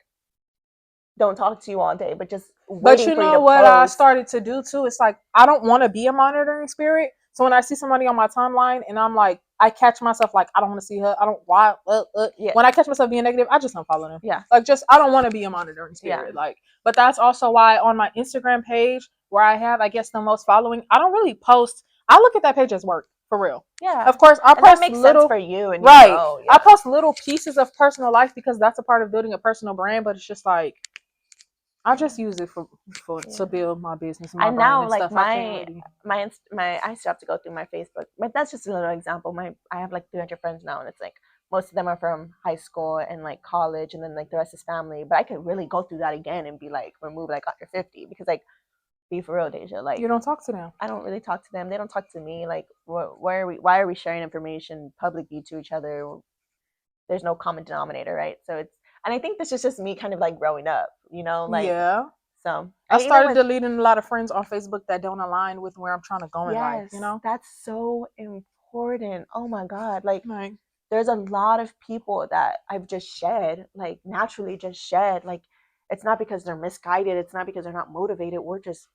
don't talk to you all day, but just
But
waiting
you
for you
know
to
what I
post.
started to do too? It's like I don't want to be a monitoring spirit. So when I see somebody on my timeline and I'm like, I catch myself like I don't want to see her. I don't why.
Yeah.
When I catch myself being negative, I just unfollow them.
Yeah.
Like just I don't want to be a monitoring
Yeah.
spirit. Like, but that's also why on my Instagram page where I have I guess the most following, I don't really post. I look at that page as work for real.
Yeah.
Of course, I
And that
post
makes sense
little
for you, and you
right.
know,
I
yeah.
post little pieces of personal life because that's a part of building a personal brand. But it's just like I just use it for
Yeah.
to build my business, my
And
brand
now
and
like
stuff. I can't really.
my I still have to go through my Facebook, but that's just a little example. I have like 300 friends now, and it's like most of them are from high school and like college, and then like the rest is family. But I could really go through that again and be like, remove like under 50, because like, be for real, Deja. Like,
You don't talk to them.
I don't really talk to them. They don't talk to me. Like, why are we sharing information publicly to each other? There's no common denominator, right? So it's, and I think this is just me kind of like growing up, like,
Yeah.
so
I
I even
started
went.
deleting a lot of friends on Facebook that don't align with where I'm trying to go in life,
Yes,
you know?
that's so important. Oh my God. Like,
Like,
there's a lot of people that I've just shed, like naturally just shed. Like, it's not because they're misguided, it's not because they're not motivated. We're just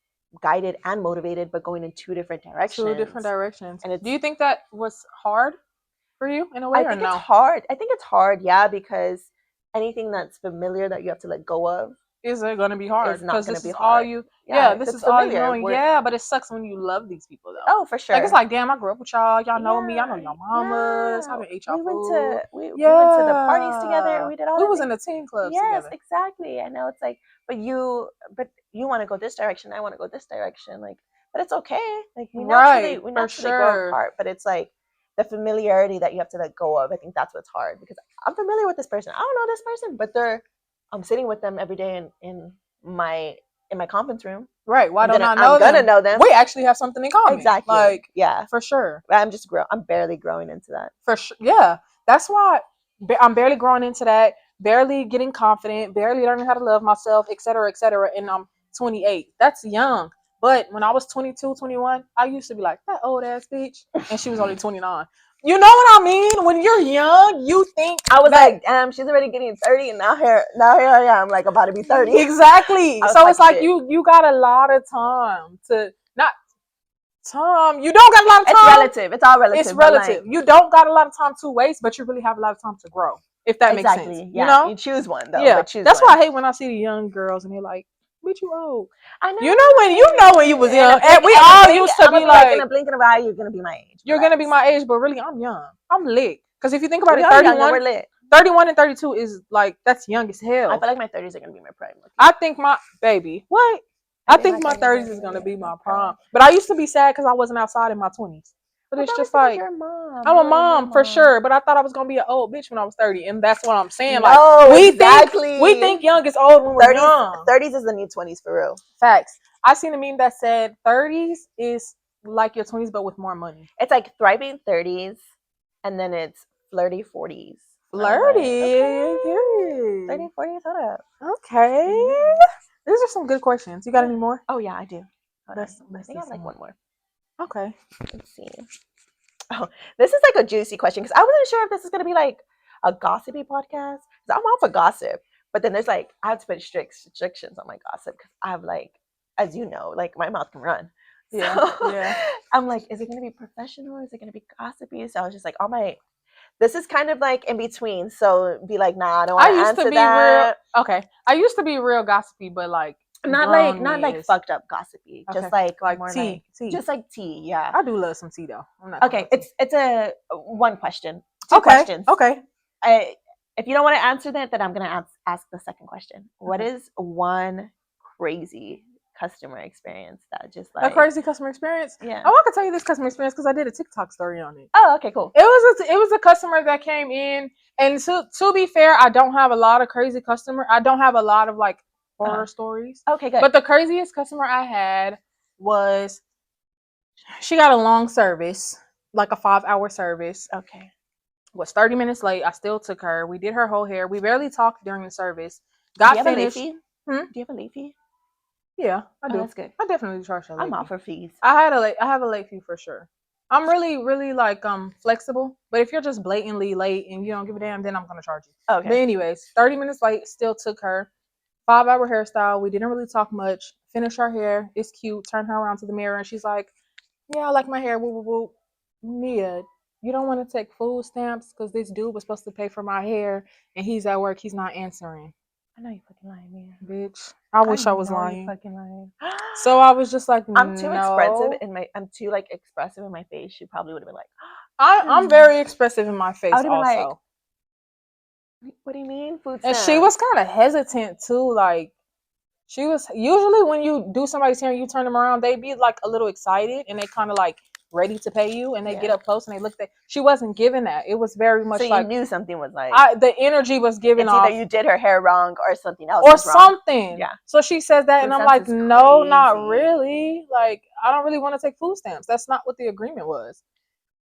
guided and motivated, but going in two different
two different
directions.
directions.
And
Do
it's,
you think that was hard for you in a
I
way or
think it's
no?
hard. I think it's hard, yeah, because anything that's familiar that you have to let go of
Is it going to be hard?
is not
Because
going to
this
be
is all
hard.
you,
Yeah,
yeah,
if
this
it's
is all you
familiar,
knowing. Yeah, but it sucks when you love these people though.
oh, for
Like, it's
sure.
like, damn, I grew up with y'all. Y'all know me. I know
Yeah,
y'all mamas. I
yeah.
done ate y'all
We went
food.
to we went to the parties together.
Yeah.
We did all
We
the
was in
things.
the teen clubs
Yes,
together.
exactly. I know it's like, but you want to go this direction. I want to go this direction. Like, but it's okay. Like,
Right,
we
for
naturally grow
sure.
apart. But it's like the familiarity that you have to let go of. I think that's what's hard, because I'm familiar with this person. I don't know this person, but I'm sitting with them every day my in my conference room.
Right. Why don't I
I'm
know
gonna
them?
know them.
We actually have something in common.
Exactly.
Like,
Yeah.
for sure.
I'm barely growing into that.
For sure. Yeah. That's why I'm barely growing into that, barely getting confident, barely learning how to love myself, et cetera, et cetera. And I'm 28. That's young. But when I was 22, 21, I used to be like, that old ass bitch. And she was only 29. You know what I mean? When you're young, you think
I was
that
like, damn, she's already getting 30, and now here I am, like about to be 30.
exactly.
I was
So
like,
it's like
shit.
you got a lot of time to not time. You don't got a lot of
It's
time.
relative. It's all relative.
It's
But like,
relative. You don't got a lot of time to waste, but you really have a lot of time to grow. If that makes sense,
exactly.
you
Yeah.
know?
You choose one though,
Yeah.
but choose
That's why I
one.
hate when I see the young girls and they're like, "Bitch, you old."
I
You know when you
know.
was
In a
young, and
blink,
we
in a
all
blink,
used to
I'm
be
gonna be like, in a
like,
blink of an eye, you're gonna be my age.
"You're gonna be
Relax.
my age," but really, I'm young. I'm lit. Because if you think about
We
it,
are young and we're lit.
31 and 32 is like that's young as
I
hell.
feel like my 30s are gonna be my prime.
I think my baby, what?
I
I
think
think
my
my
30s are
30s is
gonna
gonna
be
be
my
my
prime.
prime. But I used to be sad because I wasn't outside in my 20s. But
But
it's
that was
just
because
like
you're a mom.
I'm
You
a
were a new
mom for
mom.
sure, but I thought I was gonna be an old bitch when I was 30, and that's what I'm saying. Like
No,
we
exactly.
think young is old when we're
30s,
young.
30s is the new 20s for real.
Facts. I seen a meme that said 30s is like your 20s but with more money.
It's like thriving 30s, and then it's flirty 40s. I was like,
Flirty,
okay,
period.
30, 40s, hold up.
Okay.
Mhm.
These are some good questions. You got
Yeah.
any more?
Oh yeah, I do. Hold on. I
Let's
think
do
I have
some
like
more.
one more.
Okay.
Let's see. Oh, this is like a juicy question because I wasn't sure if this is gonna be like a gossipy podcast. Because I'm all for gossip, but then there's like I have to put strict restrictions on my gossip because I have like, as you know, like my mouth can run.
Yeah.
So
Yeah.
I'm like, is it gonna be professional? Is it gonna be gossipy? So I was just like, all my this is kind of like in between. So be like, nah, I don't want
I
to
used to
answer
be real.
that.
Okay. I used to be real gossipy, but like
Not
grown
like
is
fucked up gossipy.
okay.
Just like
Like
more like
tea.
just like tea. Yeah.
I do love some tea though. I'm not gonna
Okay.
lie to you.
It's a one question, two
Okay.
questions.
Okay.
I, if you don't want to answer that, then I'm gonna ask the second question. What
Okay.
is one crazy customer experience that just
A
like
crazy customer experience.
yeah?
Oh, I can tell you this customer experience because I did a TikTok story on it.
Oh, okay, cool.
It was a customer that came in, and to be fair, I don't have a lot of crazy customer. I don't have a lot of like horror stories.
Okay, good.
But the craziest customer I had was she got a long service, like a 5 hour service.
Okay.
Was 30 minutes late. I still took her. We did her whole hair. We barely talked during the service.
Do you
Got
have a late
finished.
fee?
Hmm?
Do you have a late fee?
Yeah, I
Oh,
do.
that's good.
I definitely charge a
I'm
late
all
fee.
for fees.
I have a late fee for sure. I'm really like flexible. But if you're just blatantly late and you don't give a damn, then I'm gonna charge you.
Okay.
But anyways, 30 minutes late, still took her. 5 hour hairstyle. We didn't really talk much. Finished her hair. It's cute. Turn her around to the mirror and she's like, yeah, I like my hair. Woo woo woo. Mia, you don't want to take food stamps because this dude was supposed to pay for my hair and he's at work. He's not answering.
I know you fucking lying, man.
Bitch, I
I
wish I was
know you
lying.
fucking lying.
So I was just like,
I'm too expressive
no.
in my. I'm too like expressive in my face. She probably would have been like,
I'm very expressive in my
I
face
would have been like,
also.
what do you mean food
And
stamps?
she was kind of hesitant too. Like, she was usually when you do somebody's hair and you turn them around, they be like a little excited and they kind of like ready to pay you and they get
Yeah.
up close and they look at she wasn't giving that. It was very much
So you
like
knew something was like.
the energy was given
It's
off
either you did her hair wrong or something else
or
was wrong.
something.
Yeah.
So she says that
Food
and I'm
stamps
like,
is
no, not
crazy.
really. Like, I don't really want to take food stamps. That's not what the agreement was.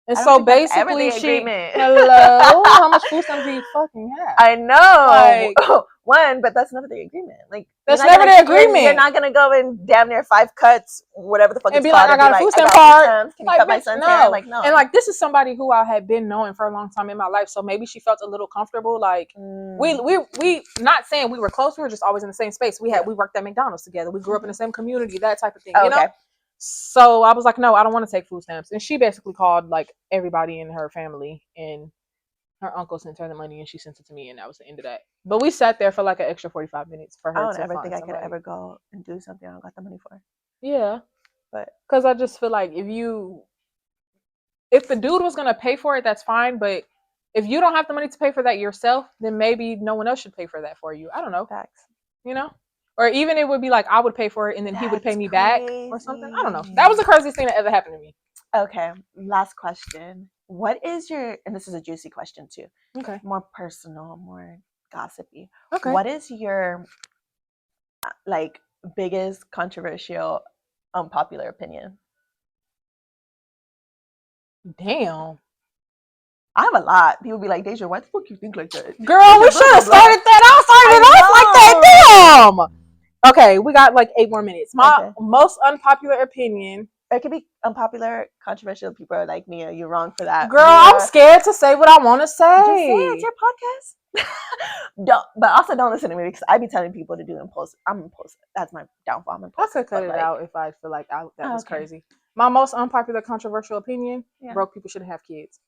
And
I don't
so
think that's ever
basically
the
she
agreement.
hello, how much food stamps do you fucking have?
I know
Like,
one, but that's never the agreement. Like
that's
you're not
never
gonna,
the agreement.
You're not gonna go in damn near 5 cuts, whatever the fuck
And
it's
be
called,
like, I got a food stamp
I got food
card.
stamps. Can you
Like,
cut my
bitch,
son's hair?
no.
Like no.
And like, this is somebody who I had been knowing for a long time in my life, so maybe she felt a little comfortable. Like, we not saying we were close. We were just always in the same space. We worked at McDonald's together. We grew up in the same community. That type of thing, you know. So I was like, no, I don't want to take food stamps. And she basically called like everybody in her family, and her uncle sent her the money, and she sent it to me, and that was the end of that. But we sat there for like an extra 45 minutes for
I
her
don't
to
ever
find
think I could
somebody.
ever go and do something I don't got the money for.
Yeah,
but
because I just feel like if the dude was gonna pay for it, that's fine. But if you don't have the money to pay for that yourself, then maybe no one else should pay for that for you. I don't know.
Facts.
You know? Or even it would be like I would pay for it and then he would pay me back or something. I don't know. That was the craziest thing that ever happened to me.
Okay, last question. What is your, and this is a juicy question too.
Okay.
More personal, more gossipy.
Okay.
What is your like biggest controversial, unpopular opinion?
Damn.
I have a lot. People be like, Deja, why the fuck you think like that?
Girl, we should have started that. I started off like that. Damn. Okay, we got like 8 more minutes. My most unpopular opinion
It could be unpopular, controversial. People are like, Mia, you're wrong for that.
Girl, I'm
Mia,
scared to say what I want to
just say it. It's
say.
your podcast. But also don't listen to me because I be telling people to do impulsive. I'm impulsive. That's my downfall. I'm
I
impulsive.
could cut it
like,
out if I feel like that was
okay.
crazy. My most unpopular, controversial opinion:
Yeah.
broke people shouldn't have kids.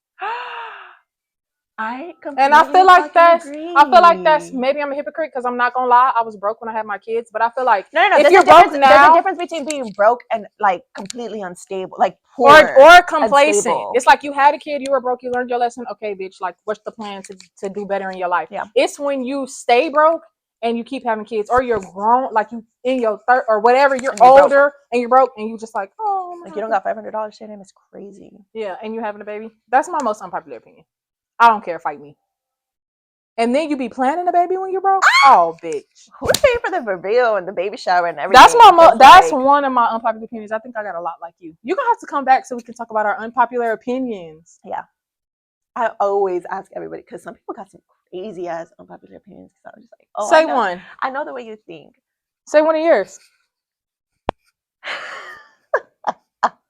I completely
And I feel like
agree.
maybe I'm a hypocrite because I'm not gonna lie, I was broke when I had my kids, but I feel like
no.
if you're broke now,
there's a difference between being broke and like completely unstable, like poor
or complacent.
unstable.
It's like you had a kid, you were broke, you learned your lesson. Okay, bitch, like what's the plan to do better in your life?
Yeah.
It's when you stay broke and you keep having kids, or you're grown, like you in your third or whatever, you're older and you're broke and you just like, oh,
like you don't got $500 to your name. It's crazy.
Yeah, and you having a baby. That's my most unpopular opinion. I don't care, fight me. And then you be planning a baby when you're broke? Oh, bitch.
Who's paying for the reveal and the baby shower and everything?
That's one of my unpopular opinions. I think I got a lot like you. You're going to have to come back so we can talk about our unpopular opinions.
Yeah. I always ask everybody because some people got some crazy ass unpopular opinions. So I'm just like, oh,
say one.
I know the way you think.
Say one of yours.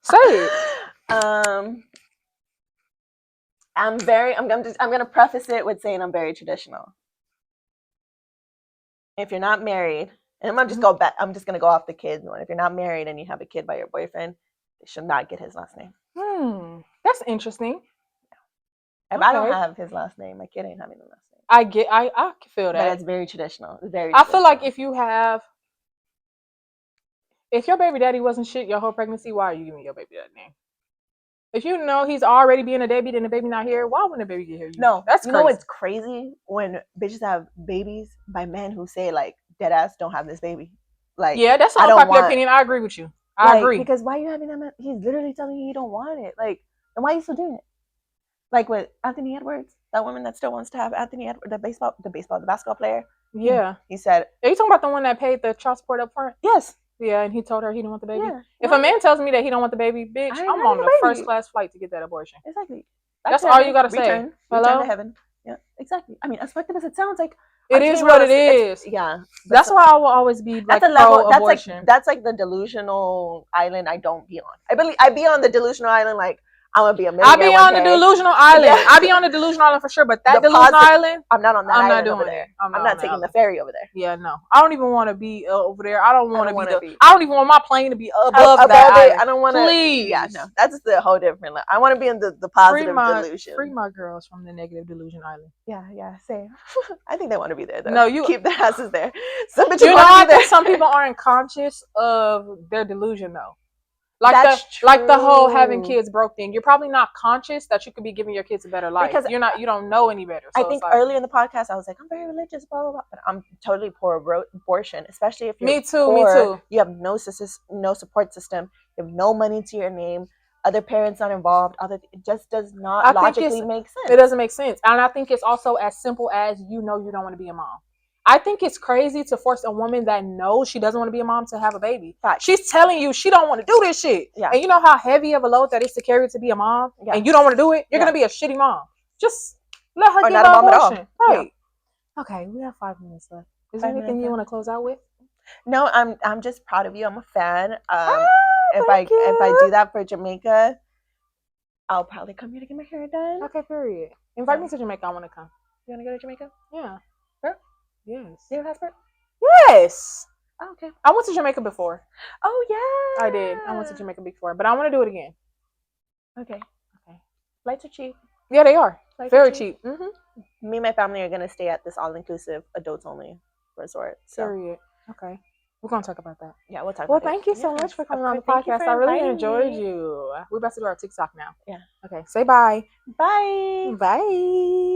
Say it.
I'm gonna preface it with saying I'm very traditional. If you're not married, and I'm gonna just go back, I'm just gonna go off the kid one. If you're not married and you have a kid by your boyfriend, they should not get his last name.
That's interesting.
If I don't have his last name, my kid ain't having the last name.
I feel that.
But it's very traditional.
I feel like if your baby daddy wasn't shit your whole pregnancy, why are you giving your baby that name? If you know he's already being a deadbeat and the baby not here, why wouldn't the baby get here?
No,
that's crazy.
You know what's crazy? When bitches have babies by men who say like dead ass don't have this baby. Like
yeah, that's an unpopular opinion. I agree with you. I agree.
Because why are you having them? He's literally telling you don't want it. Like, and why are you still doing it? Like with Anthony Edwards, that woman that still wants to have Anthony Edwards, the basketball player.
Yeah.
He said,
are you talking about the one that paid the child support up front?
Yes.
Yeah, and he told her he didn't want the baby. Yeah. If a man tells me that he don't want the baby, bitch, I'm on the first class flight to get that abortion.
Exactly.
That's all you gotta say.
Return to heaven. Yeah, exactly. I mean, as effective as it sounds, like
it is what it is.
Yeah.
That's why I will always be like
that's a level.
Pro-abortion.
That's like the delusional island I don't be on. I be on the delusional island like I'm gonna be a millionaire.
I be on the delusional island. Yeah. I be on the delusional island for sure, but that delusional island,
I'm not on that.
I'm
not
doing
over there.
it.
I'm not taking the ferry over there.
Yeah, no. I don't even want to be over there. I don't want to be. I don't even want my plane to be above that island.
I don't want to.
Please.
Yeah, no. That's the whole different. I want to be in the positive delusion.
Free my girls from the negative delusion island.
Yeah, same. I think they want to be there though.
No, you
keep their asses there. Some bitches
I think some people aren't conscious of their delusion though. Like the whole having kids broke thing. You're probably not conscious that you could be giving your kids a better life. Because you don't know any better. So
I think earlier in the podcast I was like, I'm very religious, blah blah blah. But I'm totally pro abortion, especially if you're
me too.
You have no support system, you have no money to your name, other parents not involved, it just does not logically make sense.
It doesn't make sense. And I think it's also as simple as you don't want to be a mom. I think it's crazy to force a woman that knows she doesn't want to be a mom to have a baby. Right. She's telling you she don't want to do this shit. Yeah. And you know how heavy of a load that is to carry to be a mom? Yeah. And you don't want to do it? You're going to be a shitty mom. Just let her get an abortion. Right. Yeah. Okay, we have 5 minutes left. Is there anything you want to close out with?
No, I'm just proud of you. I'm a fan. If I do that for Jamaica, I'll probably come here to get my hair done.
Okay, period. Invite me to Jamaica. I want to come.
You want to go to Jamaica?
Yeah.
Sure.
Yes.
You have a passport?
Yes.
Oh, okay.
I went to Jamaica before.
Oh yeah.
I did. I went to Jamaica before, but I want to do it again.
Okay. Flights are cheap.
Yeah, they are. Very cheap.
Mm-hmm. Me and my family are gonna stay at this all-inclusive, adults-only resort. So.
Period. Okay. We're gonna talk about that.
Yeah, we'll talk.
Well, thank you so much for coming on the podcast. I really enjoyed you. We're about to do our TikTok now.
Yeah.
Okay. Say bye.
Bye.
Bye.